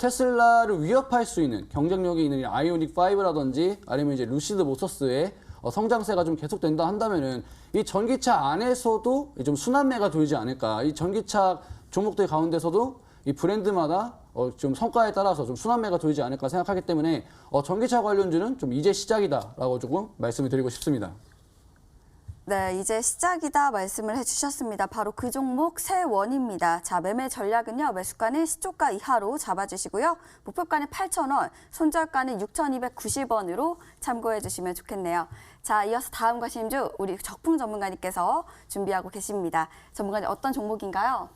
테슬라를 위협할 수 있는 경쟁력이 있는 이 아이오닉 5라든지 아니면 이제 루시드 모터스의 성장세가 좀 계속된다 한다면은 이 전기차 안에서도 좀 순환매가 돌지 않을까. 이 전기차 종목들 가운데서도 이 브랜드마다 좀 성과에 따라서 좀 순환매가 돌지 않을까 생각하기 때문에 전기차 관련주는 좀 이제 시작이다라고 조금 말씀을 드리고 싶습니다. 네, 이제 시작이다 말씀을 해주셨습니다. 바로 그 종목 세원입니다. 자, 매매 전략은요. 매수가는 시초가 이하로 잡아주시고요. 목표가는 8,000원, 손절가는 6,290원으로 참고해 주시면 좋겠네요. 자, 이어서 다음 관심주 우리 적풍 전문가님께서 준비하고 계십니다. 전문가님 어떤 종목인가요?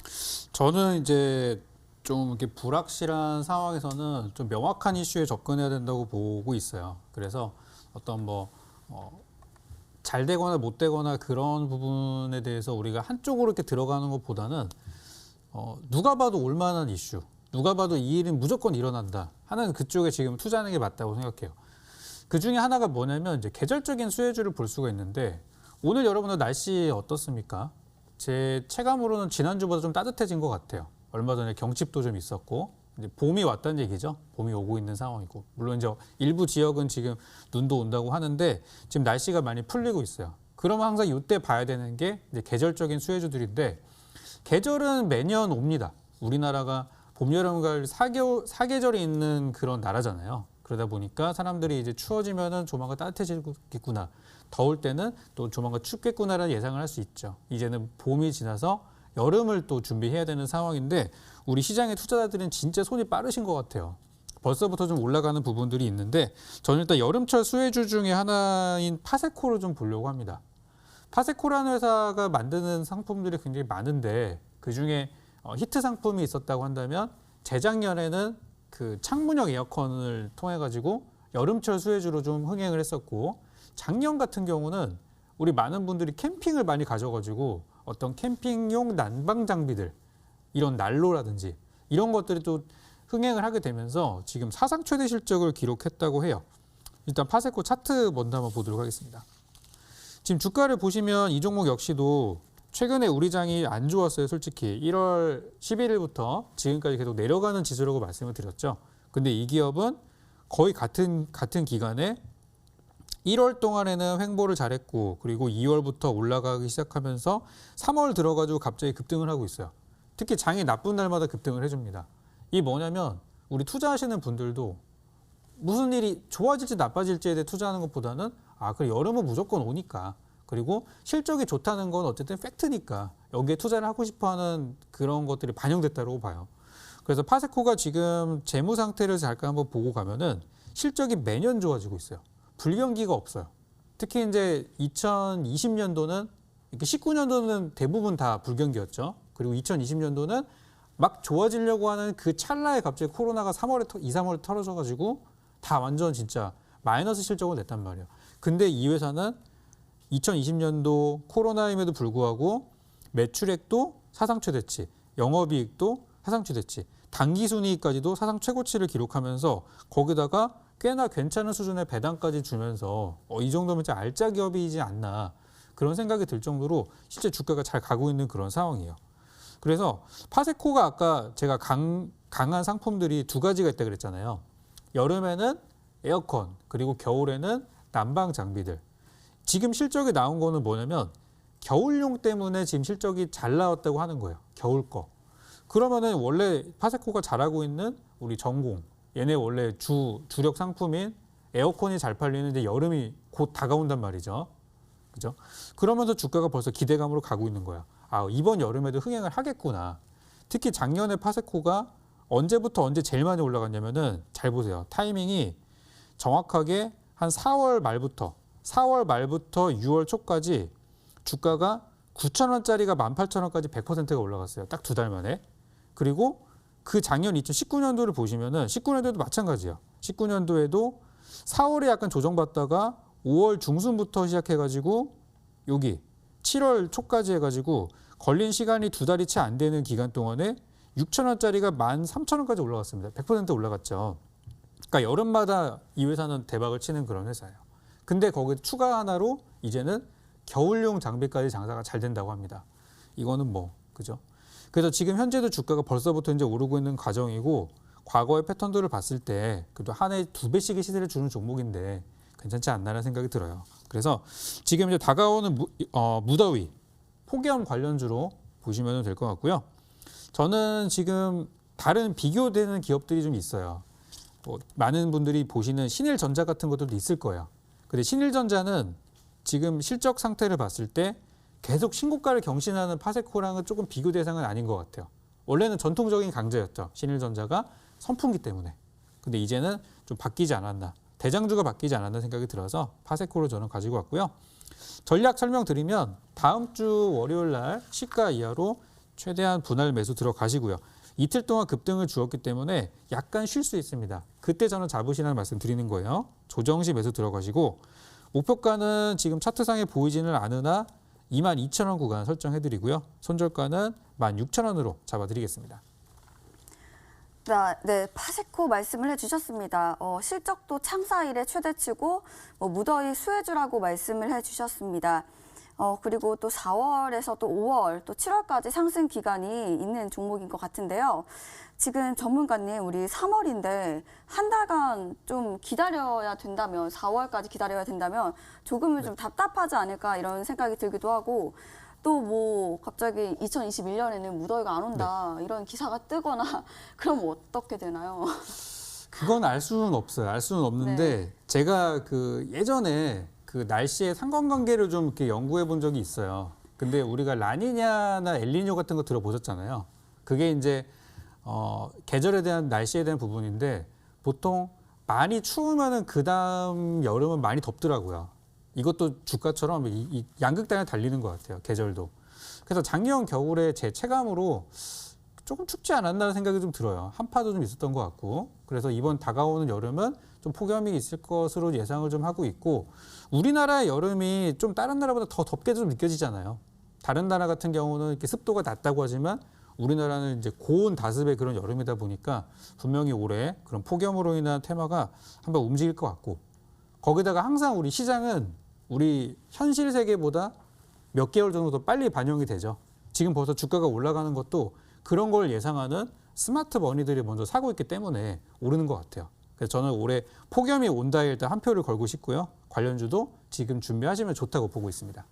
저는 이제 좀 이렇게 불확실한 상황에서는 좀 명확한 이슈에 접근해야 된다고 보고 있어요. 그래서 어떤 잘 되거나 못 되거나 그런 부분에 대해서 우리가 한쪽으로 이렇게 들어가는 것보다는 누가 봐도 올만한 이슈, 누가 봐도 이 일은 무조건 일어난다 하는 그쪽에 지금 투자하는 게 맞다고 생각해요. 그 중에 하나가 뭐냐면 이제 계절적인 수혜주를 볼 수가 있는데 오늘 여러분들 날씨 어떻습니까? 제 체감으로는 지난주보다 좀 따뜻해진 것 같아요. 얼마 전에 경칩도 좀 있었고 이제 봄이 왔다는 얘기죠. 봄이 오고 있는 상황이고 물론 이제 일부 지역은 지금 눈도 온다고 하는데 지금 날씨가 많이 풀리고 있어요. 그러면 항상 이때 봐야 되는 게 이제 계절적인 수혜주들인데 계절은 매년 옵니다. 우리나라가 봄, 여름, 가을 사계절이 있는 그런 나라잖아요. 그러다 보니까 사람들이 이제 추워지면은 조만간 따뜻해지겠구나. 더울 때는 또 조만간 춥겠구나라는 예상을 할 수 있죠. 이제는 봄이 지나서 여름을 또 준비해야 되는 상황인데 우리 시장의 투자자들은 진짜 손이 빠르신 것 같아요. 벌써부터 좀 올라가는 부분들이 있는데 저는 일단 여름철 수혜주 중에 하나인 파세코를 좀 보려고 합니다. 파세코라는 회사가 만드는 상품들이 굉장히 많은데 그중에 히트 상품이 있었다고 한다면 재작년에는 그 창문형 에어컨을 통해 가지고 여름철 수혜주로 좀 흥행을 했었고 작년 같은 경우는 우리 많은 분들이 캠핑을 많이 가져가지고 어떤 캠핑용 난방 장비들 이런 난로라든지 이런 것들이 또 흥행을 하게 되면서 지금 사상 최대 실적을 기록했다고 해요. 일단 파세코 차트 먼저 한번 보도록 하겠습니다. 지금 주가를 보시면 이 종목 역시도 최근에 우리 장이 안 좋았어요. 솔직히 1월 11일부터 지금까지 계속 내려가는 지수라고 말씀을 드렸죠. 근데 이 기업은 거의 같은 기간에 1월 동안에는 횡보를 잘했고 그리고 2월부터 올라가기 시작하면서 3월 들어가지고 갑자기 급등을 하고 있어요. 특히 장이 나쁜 날마다 급등을 해줍니다. 이 뭐냐면 우리 투자하시는 분들도 무슨 일이 좋아질지 나빠질지에 대해 투자하는 것보다는 그래 여름은 무조건 오니까 그리고 실적이 좋다는 건 어쨌든 팩트니까 여기에 투자를 하고 싶어하는 그런 것들이 반영됐다고 봐요. 그래서 파세코가 지금 재무 상태를 잠깐 한번 보고 가면은 실적이 매년 좋아지고 있어요. 불경기가 없어요. 특히 이제 2020년도는 19년도는 대부분 다 불경기였죠. 그리고 2020년도는 막 좋아지려고 하는 그 찰나에 갑자기 코로나가 2, 3월에 털어져가지고 다 완전 진짜 마이너스 실적을 냈단 말이에요. 근데 이 회사는 2020년도 코로나임에도 불구하고 매출액도 사상 최대치, 영업이익도 사상 최대치, 당기순이익까지도 사상 최고치를 기록하면서 거기다가 꽤나 괜찮은 수준의 배당까지 주면서 이 정도면 진짜 알짜 기업이지 않나 그런 생각이 들 정도로 실제 주가가 잘 가고 있는 그런 상황이에요. 그래서 파세코가 아까 제가 강한 상품들이 두 가지가 있다고 그랬잖아요. 여름에는 에어컨 그리고 겨울에는 난방 장비들. 지금 실적이 나온 거는 뭐냐면 겨울용 때문에 지금 실적이 잘 나왔다고 하는 거예요. 겨울 거. 그러면은 원래 파세코가 잘하고 있는 우리 전공 얘네 원래 주력 상품인 에어컨이 잘 팔리는 이제 여름이 곧 다가온단 말이죠. 그죠? 그러면서 주가가 벌써 기대감으로 가고 있는 거야. 이번 여름에도 흥행을 하겠구나. 특히 작년에 파세코가 언제부터 언제 제일 많이 올라갔냐면은 잘 보세요. 타이밍이 정확하게 한 4월 말부터 6월 초까지 주가가 9,000원짜리가 18,000원까지 100%가 올라갔어요. 딱 두 달 만에. 그리고 그 작년 2019년도를 보시면은 19년도에도 마찬가지예요. 19년도에도 4월에 약간 조정받다가 5월 중순부터 시작해가지고 여기 7월 초까지 해가지고 걸린 시간이 두 달이 채 안 되는 기간 동안에 6,000원짜리가 13,000원까지 올라갔습니다. 100% 올라갔죠. 그러니까 여름마다 이 회사는 대박을 치는 그런 회사예요. 근데 거기에 추가 하나로 이제는 겨울용 장비까지 장사가 잘 된다고 합니다. 이거는 그죠? 그래서 지금 현재도 주가가 벌써부터 이제 오르고 있는 과정이고 과거의 패턴들을 봤을 때 그래도 한 해에 2배씩의 시세를 주는 종목인데 괜찮지 않나라는 생각이 들어요. 그래서 지금 이제 다가오는 무더위, 폭염 관련주로 보시면 될 것 같고요. 저는 지금 다른 비교되는 기업들이 좀 있어요. 많은 분들이 보시는 신일전자 같은 것들도 있을 거예요. 근데 신일전자는 지금 실적 상태를 봤을 때 계속 신고가를 경신하는 파세코랑은 조금 비교 대상은 아닌 것 같아요. 원래는 전통적인 강자였죠. 신일전자가 선풍기 때문에. 근데 이제는 좀 바뀌지 않았나. 대장주가 바뀌지 않았나 생각이 들어서 파세코를 저는 가지고 왔고요. 전략 설명드리면 다음 주 월요일 날 시가 이하로 최대한 분할 매수 들어가시고요. 이틀 동안 급등을 주었기 때문에 약간 쉴 수 있습니다. 그때 저는 잡으시라는 말씀 드리는 거예요. 조정 시 매수 들어가시고 목표가는 지금 차트상에 보이지는 않으나 22,000원 구간 설정해드리고요. 손절가는 16,000원으로 잡아드리겠습니다. 네, 파세코 말씀을 해주셨습니다. 실적도 창사 이래 최대치고 무더위 수혜주라고 말씀을 해주셨습니다. 그리고 또 4월에서 또 5월, 또 7월까지 상승 기간이 있는 종목인 것 같은데요. 지금 전문가님, 우리 3월인데 한 달간 좀 기다려야 된다면, 4월까지 기다려야 된다면 조금은 좀 답답하지 않을까 이런 생각이 들기도 하고, 또 뭐 갑자기 2021년에는 무더위가 안 온다 이런 기사가 뜨거나 그럼 어떻게 되나요? 그건 알 수는 없어요. 알 수는 없는데 제가 그 예전에 그 날씨의 상관관계를 좀 이렇게 연구해 본 적이 있어요. 근데 우리가 라니냐나 엘니뇨 같은 거 들어보셨잖아요. 그게 이제 계절에 대한 날씨에 대한 부분인데 보통 많이 추우면은 그 다음 여름은 많이 덥더라고요. 이것도 주가처럼 이 양극단에 달리는 것 같아요. 계절도. 그래서 작년 겨울에 제 체감으로 조금 춥지 않았나 생각이 좀 들어요. 한파도 좀 있었던 것 같고. 그래서 이번 다가오는 여름은 좀 폭염이 있을 것으로 예상을 좀 하고 있고, 우리나라의 여름이 좀 다른 나라보다 더 덥게 좀 느껴지잖아요. 다른 나라 같은 경우는 이렇게 습도가 낮다고 하지만 우리나라는 이제 고온 다습의 그런 여름이다 보니까 분명히 올해 그런 폭염으로 인한 테마가 한번 움직일 것 같고, 거기다가 항상 우리 시장은 우리 현실 세계보다 몇 개월 정도 더 빨리 반영이 되죠. 지금 벌써 주가가 올라가는 것도 그런 걸 예상하는 스마트 머니들이 먼저 사고 있기 때문에 오르는 것 같아요. 그래서 저는 올해 폭염이 온다에 일단 한 표를 걸고 싶고요. 관련주도 지금 준비하시면 좋다고 보고 있습니다.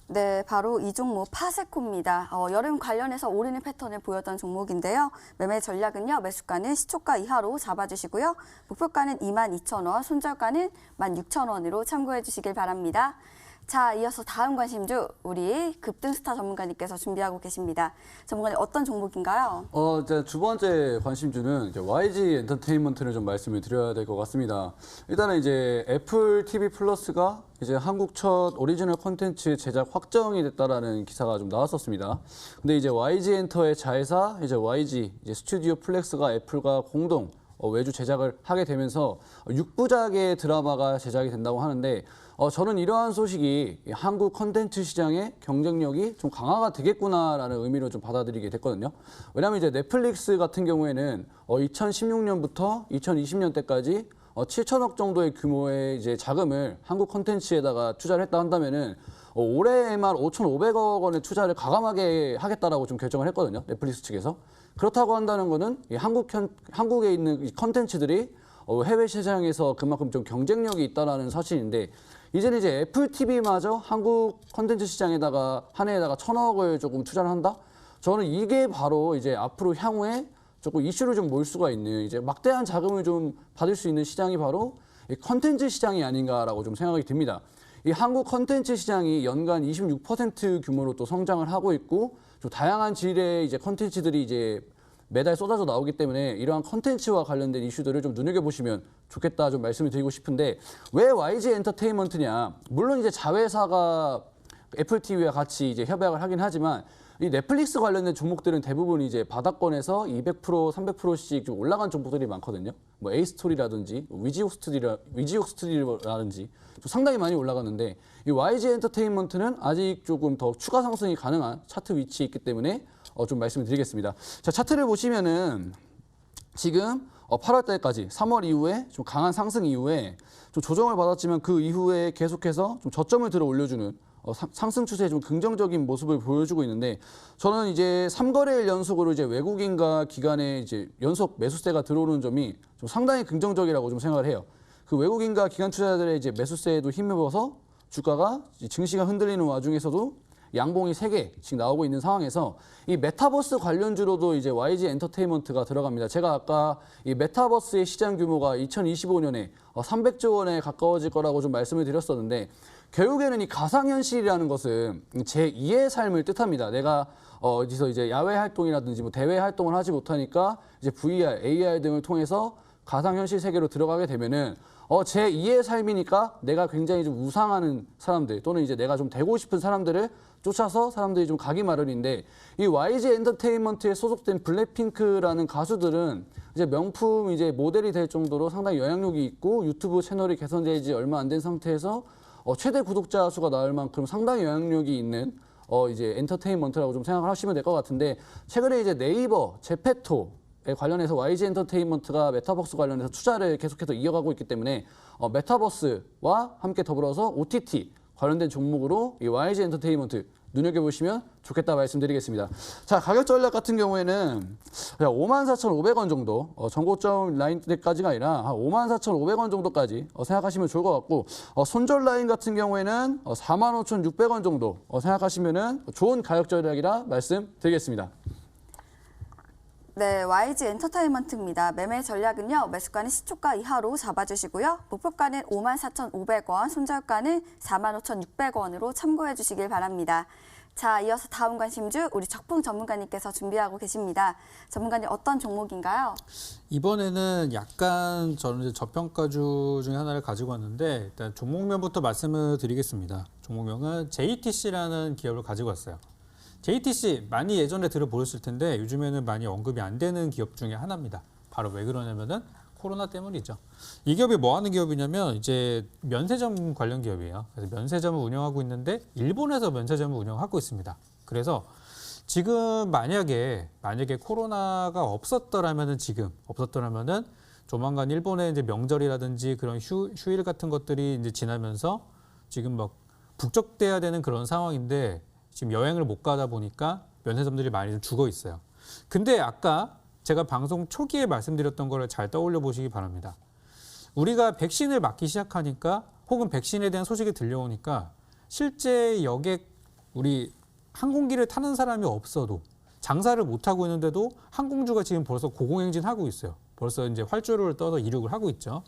네, 바로 이 종목 파세코입니다. 여름 관련해서 오르는 패턴을 보였던 종목인데요. 매매 전략은요, 매수가는 시초가 이하로 잡아주시고요. 목표가는 22,000원, 손절가는 16,000원으로 참고해 주시길 바랍니다. 자, 이어서 다음 관심주 우리 급등스타 전문가님께서 준비하고 계십니다. 전문가님 어떤 종목인가요? 이제 두 번째 관심주는 이제 YG 엔터테인먼트를 좀 말씀을 드려야 될 것 같습니다. 일단은 이제 애플 TV 플러스가 이제 한국 첫 오리지널 콘텐츠 제작 확정이 됐다라는 기사가 좀 나왔었습니다. 근데 이제 YG 엔터의 자회사 이제 YG 이제 스튜디오 플렉스가 애플과 공동 외주 제작을 하게 되면서 6부작의 드라마가 제작이 된다고 하는데, 저는 이러한 소식이 한국 컨텐츠 시장의 경쟁력이 좀 강화가 되겠구나라는 의미로 좀 받아들이게 됐거든요. 왜냐하면 이제 넷플릭스 같은 경우에는 2016년부터 2020년 때까지 7천억 정도의 규모의 이제 자금을 한국 컨텐츠에다가 투자를 했다 한다면은 올해에만 5,500억 원의 투자를 과감하게 하겠다라고 좀 결정을 했거든요. 넷플릭스 측에서. 그렇다고 한다는 거는 이 한국에 있는 컨텐츠들이 해외 시장에서 그만큼 좀 경쟁력이 있다라는 사실인데, 이제는 이제 애플 TV마저 한국 컨텐츠 시장에다가 한 해에다가 1,000억을 조금 투자를 한다? 저는 이게 바로 이제 앞으로 향후에 조금 이슈를 좀 모을 수가 있는 이제 막대한 자금을 좀 받을 수 있는 시장이 바로 이 컨텐츠 시장이 아닌가라고 좀 생각이 듭니다. 이 한국 컨텐츠 시장이 연간 26% 규모로 또 성장을 하고 있고, 좀 다양한 질의 이제 컨텐츠들이 이제 매달 쏟아져 나오기 때문에 이러한 컨텐츠와 관련된 이슈들을 좀 눈여겨보시면 좋겠다 좀 말씀을 드리고 싶은데, 왜 YG 엔터테인먼트냐? 물론 이제 자회사가 애플 TV와 같이 이제 협약을 하긴 하지만 이 넷플릭스 관련된 종목들은 대부분 이제 바닥권에서 200%, 300%씩 좀 올라간 종목들이 많거든요. 뭐 에이스토리라든지 위지옥 스튜디오라든지 좀 상당히 많이 올라갔는데, 이 YG 엔터테인먼트는 아직 조금 더 추가 상승이 가능한 차트 위치에 있기 때문에 좀 말씀을 드리겠습니다. 자, 차트를 보시면은 지금 8월 달까지 3월 이후에 좀 강한 상승 이후에 좀 조정을 받았지만 그 이후에 계속해서 좀 저점을 들어 올려주는 상승 추세에 좀 긍정적인 모습을 보여주고 있는데, 저는 이제 3거래일 연속으로 이제 외국인과 기관의 이제 연속 매수세가 들어오는 점이 좀 상당히 긍정적이라고 좀 생각을 해요. 그 외국인과 기관 투자자들의 이제 매수세에도 힘입어서 주가가 증시가 흔들리는 와중에서도 양봉이 3개씩 나오고 있는 상황에서 이 메타버스 관련주로도 이제 YG 엔터테인먼트가 들어갑니다. 제가 아까 이 메타버스의 시장 규모가 2025년에 300조 원에 가까워질 거라고 좀 말씀을 드렸었는데 결국에는 이 가상현실이라는 것은 제2의 삶을 뜻합니다. 내가 어디서 이제 야외 활동이라든지 뭐 대외 활동을 하지 못하니까 이제 VR, AR 등을 통해서 가상현실 세계로 들어가게 되면은 제2의 삶이니까 내가 굉장히 좀 우상하는 사람들 또는 이제 내가 좀 되고 싶은 사람들을 쫓아서 사람들이 좀 가기 마련인데 이 YG 엔터테인먼트에 소속된 블랙핑크라는 가수들은 이제 명품 이제 모델이 될 정도로 상당히 영향력이 있고 유튜브 채널이 개선되지 지 얼마 안 된 상태에서 최대 구독자 수가 나올 만큼 상당히 영향력이 있는 이제 엔터테인먼트라고 좀 생각을 하시면 될 것 같은데 최근에 이제 네이버, 제페토에 관련해서 YG 엔터테인먼트가 메타버스 관련해서 투자를 계속해서 이어가고 있기 때문에 메타버스와 함께 더불어서 OTT 관련된 종목으로 이 YG 엔터테인먼트 눈여겨보시면 좋겠다 말씀드리겠습니다. 자, 가격 전략 같은 경우에는 54,500원 정도, 전고점 라인까지가 아니라 한 54,500원 정도까지 생각하시면 좋을 것 같고, 손절 라인 같은 경우에는 45,600원 정도 생각하시면 좋은 가격 전략이라 말씀드리겠습니다. 네, YG 엔터테인먼트입니다. 매매 전략은요, 매수가는 시초가 이하로 잡아주시고요. 목표가는 54,500원, 손절가는 45,600원으로 참고해 주시길 바랍니다. 자, 이어서 다음 관심주 우리 적풍 전문가님께서 준비하고 계십니다. 전문가님 어떤 종목인가요? 이번에는 약간 저는 이제 저평가주 중에 하나를 가지고 왔는데 일단 종목명부터 말씀을 드리겠습니다. 종목명은 JTC라는 기업을 가지고 왔어요. JTC 많이 예전에 들어보셨을 텐데 요즘에는 많이 언급이 안 되는 기업 중에 하나입니다. 바로 왜 그러냐면은 코로나 때문이죠. 이 기업이 뭐 하는 기업이냐면 이제 면세점 관련 기업이에요. 그래서 면세점을 운영하고 있는데 일본에서 면세점을 운영하고 있습니다. 그래서 지금 만약에 코로나가 없었더라면은 조만간 일본의 이제 명절이라든지 그런 휴일 같은 것들이 이제 지나면서 지금 막 북적대야 되는 그런 상황인데 지금 여행을 못 가다 보니까 면세점들이 많이 좀 죽어 있어요. 근데 아까 제가 방송 초기에 말씀드렸던 거를 잘 떠올려 보시기 바랍니다. 우리가 백신을 맞기 시작하니까 혹은 백신에 대한 소식이 들려오니까 실제 여객 우리 항공기를 타는 사람이 없어도 장사를 못 하고 있는데도 항공주가 지금 벌써 고공행진하고 있어요. 벌써 이제 활주로를 떠서 이륙을 하고 있죠.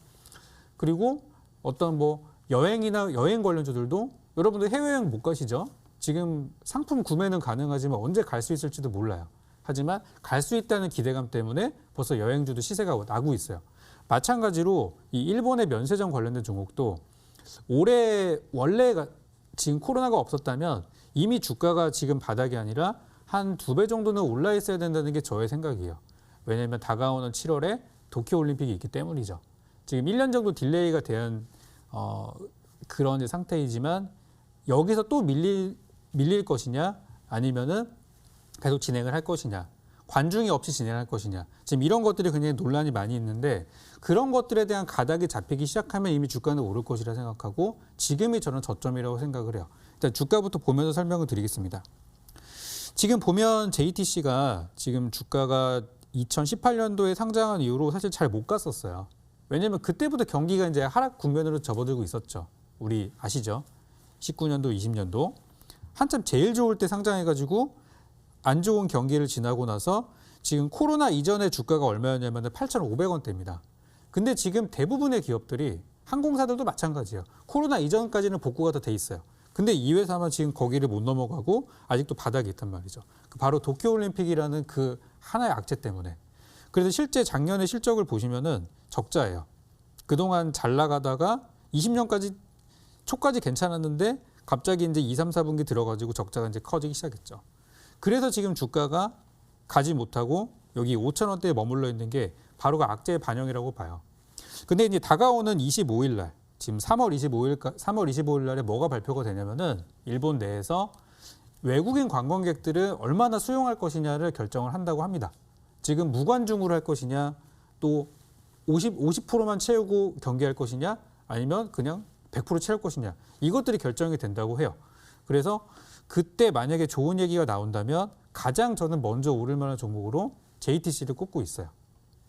그리고 어떤 뭐 여행이나 여행 관련주들도 여러분들 해외여행 못 가시죠? 지금 상품 구매는 가능하지만 언제 갈 수 있을지도 몰라요. 하지만 갈 수 있다는 기대감 때문에 벌써 여행주도 시세가 나고 있어요. 마찬가지로 이 일본의 면세점 관련된 종목도 올해 원래가 지금 코로나가 없었다면 이미 주가가 지금 바닥이 아니라 한 2배 정도는 올라 있어야 된다는 게 저의 생각이에요. 왜냐하면 다가오는 7월에 도쿄올림픽이 있기 때문이죠. 지금 1년 정도 딜레이가 된 그런 상태이지만 여기서 또 밀릴 것이냐 아니면은 계속 진행을 할 것이냐, 관중이 없이 진행할 것이냐. 지금 이런 것들이 굉장히 논란이 많이 있는데 그런 것들에 대한 가닥이 잡히기 시작하면 이미 주가는 오를 것이라 생각하고 지금이 저는 저점이라고 생각을 해요. 일단 주가부터 보면서 설명을 드리겠습니다. 지금 보면 JTC가 지금 주가가 2018년도에 상장한 이후로 사실 잘 못 갔었어요. 왜냐하면 그때부터 경기가 이제 하락 국면으로 접어들고 있었죠. 우리 아시죠? 19년도, 20년도. 한참 제일 좋을 때 상장해가지고 안 좋은 경기를 지나고 나서 지금 코로나 이전에 주가가 얼마였냐면 8,500원대입니다. 근데 지금 대부분의 기업들이 항공사들도 마찬가지예요. 코로나 이전까지는 복구가 다 돼 있어요. 근데 이 회사만 지금 거기를 못 넘어가고 아직도 바닥에 있단 말이죠. 바로 도쿄올림픽이라는 그 하나의 악재 때문에. 그래서 실제 작년에 실적을 보시면은 적자예요. 그동안 잘 나가다가 20년까지 초까지 괜찮았는데 갑자기 이제 2, 3, 4분기 들어가지고 적자가 이제 커지기 시작했죠. 그래서 지금 주가가 가지 못하고 여기 5,000원대에 머물러 있는 게 바로 그 악재의 반영이라고 봐요. 근데 이제 다가오는 25일 날, 지금 3월 25일 날에 뭐가 발표가 되냐면은 일본 내에서 외국인 관광객들을 얼마나 수용할 것이냐를 결정을 한다고 합니다. 지금 무관중으로 할 것이냐, 또 50%만 채우고 경기할 것이냐, 아니면 그냥 100% 채울 것이냐. 이것들이 결정이 된다고 해요. 그래서 그때 만약에 좋은 얘기가 나온다면 가장 저는 먼저 오를 만한 종목으로 JTC를 꼽고 있어요.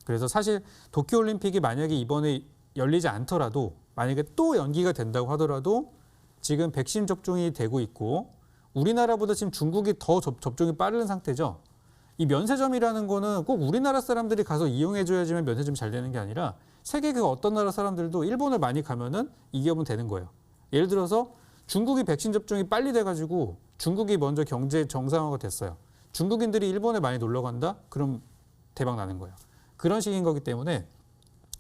그래서 사실 도쿄올림픽이 만약에 이번에 열리지 않더라도 만약에 또 연기가 된다고 하더라도 지금 백신 접종이 되고 있고 우리나라보다 지금 중국이 더 접종이 빠른 상태죠. 이 면세점이라는 거는 꼭 우리나라 사람들이 가서 이용해줘야지만 면세점이 잘 되는 게 아니라 세계 그 어떤 나라 사람들도 일본을 많이 가면은 이 기업은 되는 거예요. 예를 들어서 중국이 백신 접종이 빨리 돼가지고 중국이 먼저 경제 정상화가 됐어요. 중국인들이 일본에 많이 놀러 간다? 그럼 대박 나는 거예요. 그런 식인 거기 때문에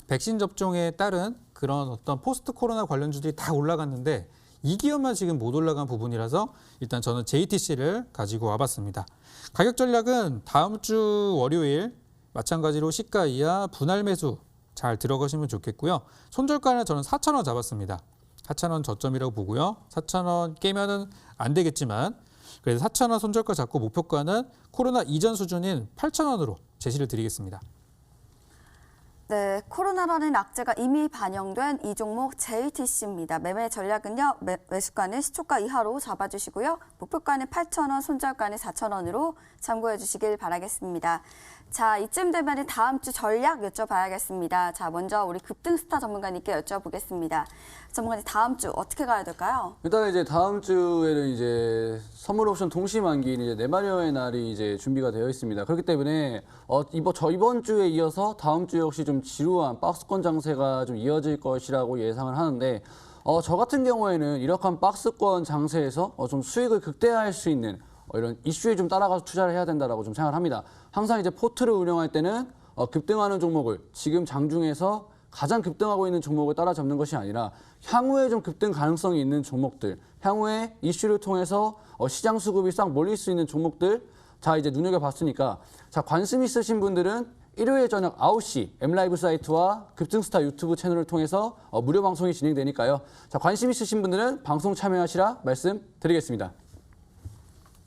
백신 접종에 따른 그런 어떤 포스트 코로나 관련주들이 다 올라갔는데 이 기업만 지금 못 올라간 부분이라서 일단 저는 JTC를 가지고 와봤습니다. 가격 전략은 다음 주 월요일 마찬가지로 시가 이하 분할 매수 잘 들어가시면 좋겠고요. 손절가는 저는 4,000원 잡았습니다. 4,000원 저점이라고 보고요. 4,000원 깨면은 안 되겠지만 그래서 4,000원 손절가 잡고 목표가는 코로나 이전 수준인 8,000원으로 제시를 드리겠습니다. 네, 코로나라는 악재가 이미 반영된 이 종목 JTC입니다. 매매 전략은요, 매수가는 시초가 이하로 잡아주시고요. 목표가는 8,000원, 손절가는 4,000원으로 참고해 주시길 바라겠습니다. 자, 이쯤 되면 다음 주 전략 여쭤봐야겠습니다. 자, 먼저 우리 급등스타 전문가님께 여쭤보겠습니다. 전문가님, 다음 주 어떻게 가야 될까요? 일단 이제 다음 주에는 이제 선물 옵션 동시 만기인 이제 내마녀의 날이 이제 준비가 되어 있습니다. 그렇기 때문에 이번 주에 이어서 다음 주 역시 좀 지루한 박스권 장세가 좀 이어질 것이라고 예상을 하는데 저 같은 경우에는 이렇게 박스권 장세에서 좀 수익을 극대화할 수 있는 이런 이슈에 좀 따라가서 투자를 해야 된다라고 좀 생각을 합니다. 항상 이제 포트를 운영할 때는 급등하는 종목을 지금 장중에서 가장 급등하고 있는 종목을 따라잡는 것이 아니라 향후에 좀 급등 가능성이 있는 종목들, 향후에 이슈를 통해서 시장 수급이 싹 몰릴 수 있는 종목들 자 이제 눈여겨봤으니까 자 관심 있으신 분들은 일요일 저녁 9시 M라이브 사이트와 급등스타 유튜브 채널을 통해서 무료 방송이 진행되니까요. 자 관심 있으신 분들은 방송 참여하시라 말씀드리겠습니다.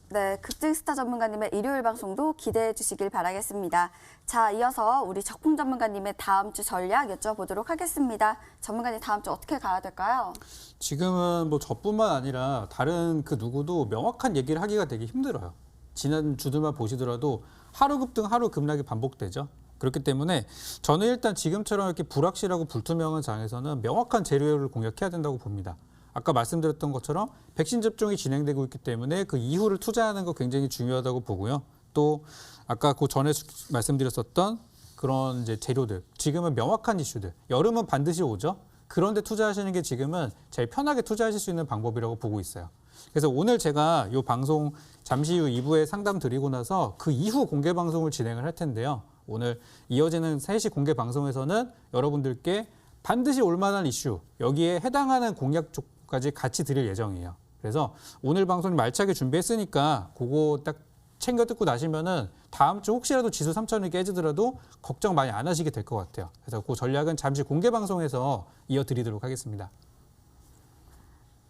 네, 급등스타 전문가님의 일요일 방송도 기대해 주시길 바라겠습니다. 자, 이어서 우리 적풍 전문가님의 다음 주 전략 여쭤보도록 하겠습니다. 전문가님, 다음 주 어떻게 가야 될까요? 지금은 뭐 저뿐만 아니라 다른 그 누구도 명확한 얘기를 하기가 되게 힘들어요. 지난 주들만 보시더라도 하루 급등, 하루 급락이 반복되죠. 그렇기 때문에 저는 일단 지금처럼 이렇게 불확실하고 불투명한 장에서는 명확한 재료를 공략해야 된다고 봅니다. 아까 말씀드렸던 것처럼 백신 접종이 진행되고 있기 때문에 그 이후를 투자하는 거 굉장히 중요하다고 보고요. 또 아까 그 전에 말씀드렸었던 그런 이제 재료들, 지금은 명확한 이슈들, 여름은 반드시 오죠. 그런데 투자하시는 게 지금은 제일 편하게 투자하실 수 있는 방법이라고 보고 있어요. 그래서 오늘 제가 이 방송 잠시 후 2부에 상담 드리고 나서 그 이후 공개 방송을 진행을 할 텐데요. 오늘 이어지는 3시 공개 방송에서는 여러분들께 반드시 올만한 이슈, 여기에 해당하는 공략 쪽까지 같이 드릴 예정이에요. 그래서 오늘 방송 말차게 준비했으니까 그거 딱 챙겨 듣고 나시면은 다음 주 혹시라도 지수 3,000이 깨지더라도 걱정 많이 안 하시게 될 것 같아요. 그래서 그 전략은 잠시 공개 방송에서 이어드리도록 하겠습니다.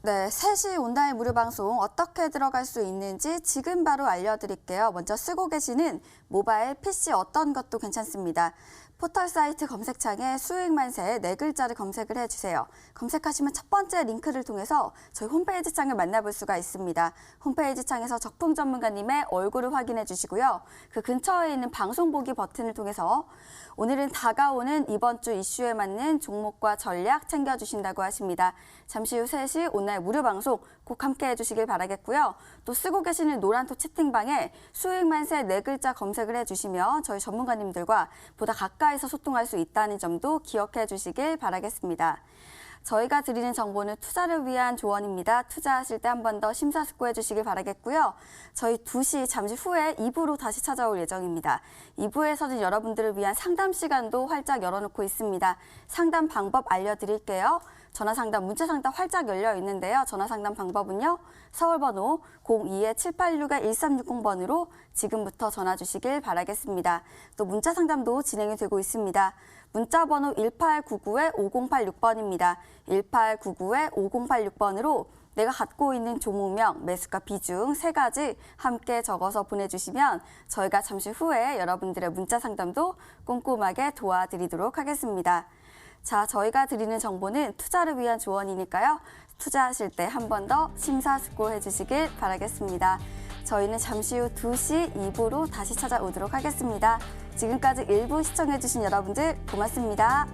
네, 3시 온라인 무료 방송 어떻게 들어갈 수 있는지 지금 바로 알려드릴게요. 먼저 쓰고 계시는 모바일, PC 어떤 것도 괜찮습니다. 포털 사이트 검색창에 수익 만세 4글자를 검색을 해주세요. 검색하시면 첫 번째 링크를 통해서 저희 홈페이지 창을 만나볼 수가 있습니다. 홈페이지 창에서 적풍 전문가님의 얼굴을 확인해 주시고요. 그 근처에 있는 방송 보기 버튼을 통해서 오늘은 다가오는 이번 주 이슈에 맞는 종목과 전략 챙겨주신다고 하십니다. 잠시 후 3시 온라인 무료 방송 꼭 함께 해주시길 바라겠고요. 또 쓰고 계시는 노란토 채팅방에 수익 만세 4글자 검색을 해주시면 저희 전문가님들과 보다 가까이서 소통할 수 있다는 점도 기억해 주시길 바라겠습니다. 저희가 드리는 정보는 투자를 위한 조언입니다. 투자하실 때 한 번 더 심사숙고해 주시길 바라겠고요. 저희 2시 잠시 후에 2부로 다시 찾아올 예정입니다. 2부에서는 여러분들을 위한 상담 시간도 활짝 열어놓고 있습니다. 상담 방법 알려드릴게요. 전화상담, 문자상담 활짝 열려 있는데요. 전화상담 방법은요. 서울번호 02-786-1360번으로 지금부터 전화 주시길 바라겠습니다. 또 문자상담도 진행이 되고 있습니다. 문자번호 1899-5086번입니다. 1899-5086번으로 내가 갖고 있는 종목명, 매수가 비중 3가지 함께 적어서 보내주시면 저희가 잠시 후에 여러분들의 문자 상담도 꼼꼼하게 도와드리도록 하겠습니다. 자, 저희가 드리는 정보는 투자를 위한 조언이니까요. 투자하실 때 한 번 더 심사숙고해 주시길 바라겠습니다. 저희는 잠시 후 2시 2부로 다시 찾아오도록 하겠습니다. 지금까지 1부 시청해 주신 여러분들 고맙습니다.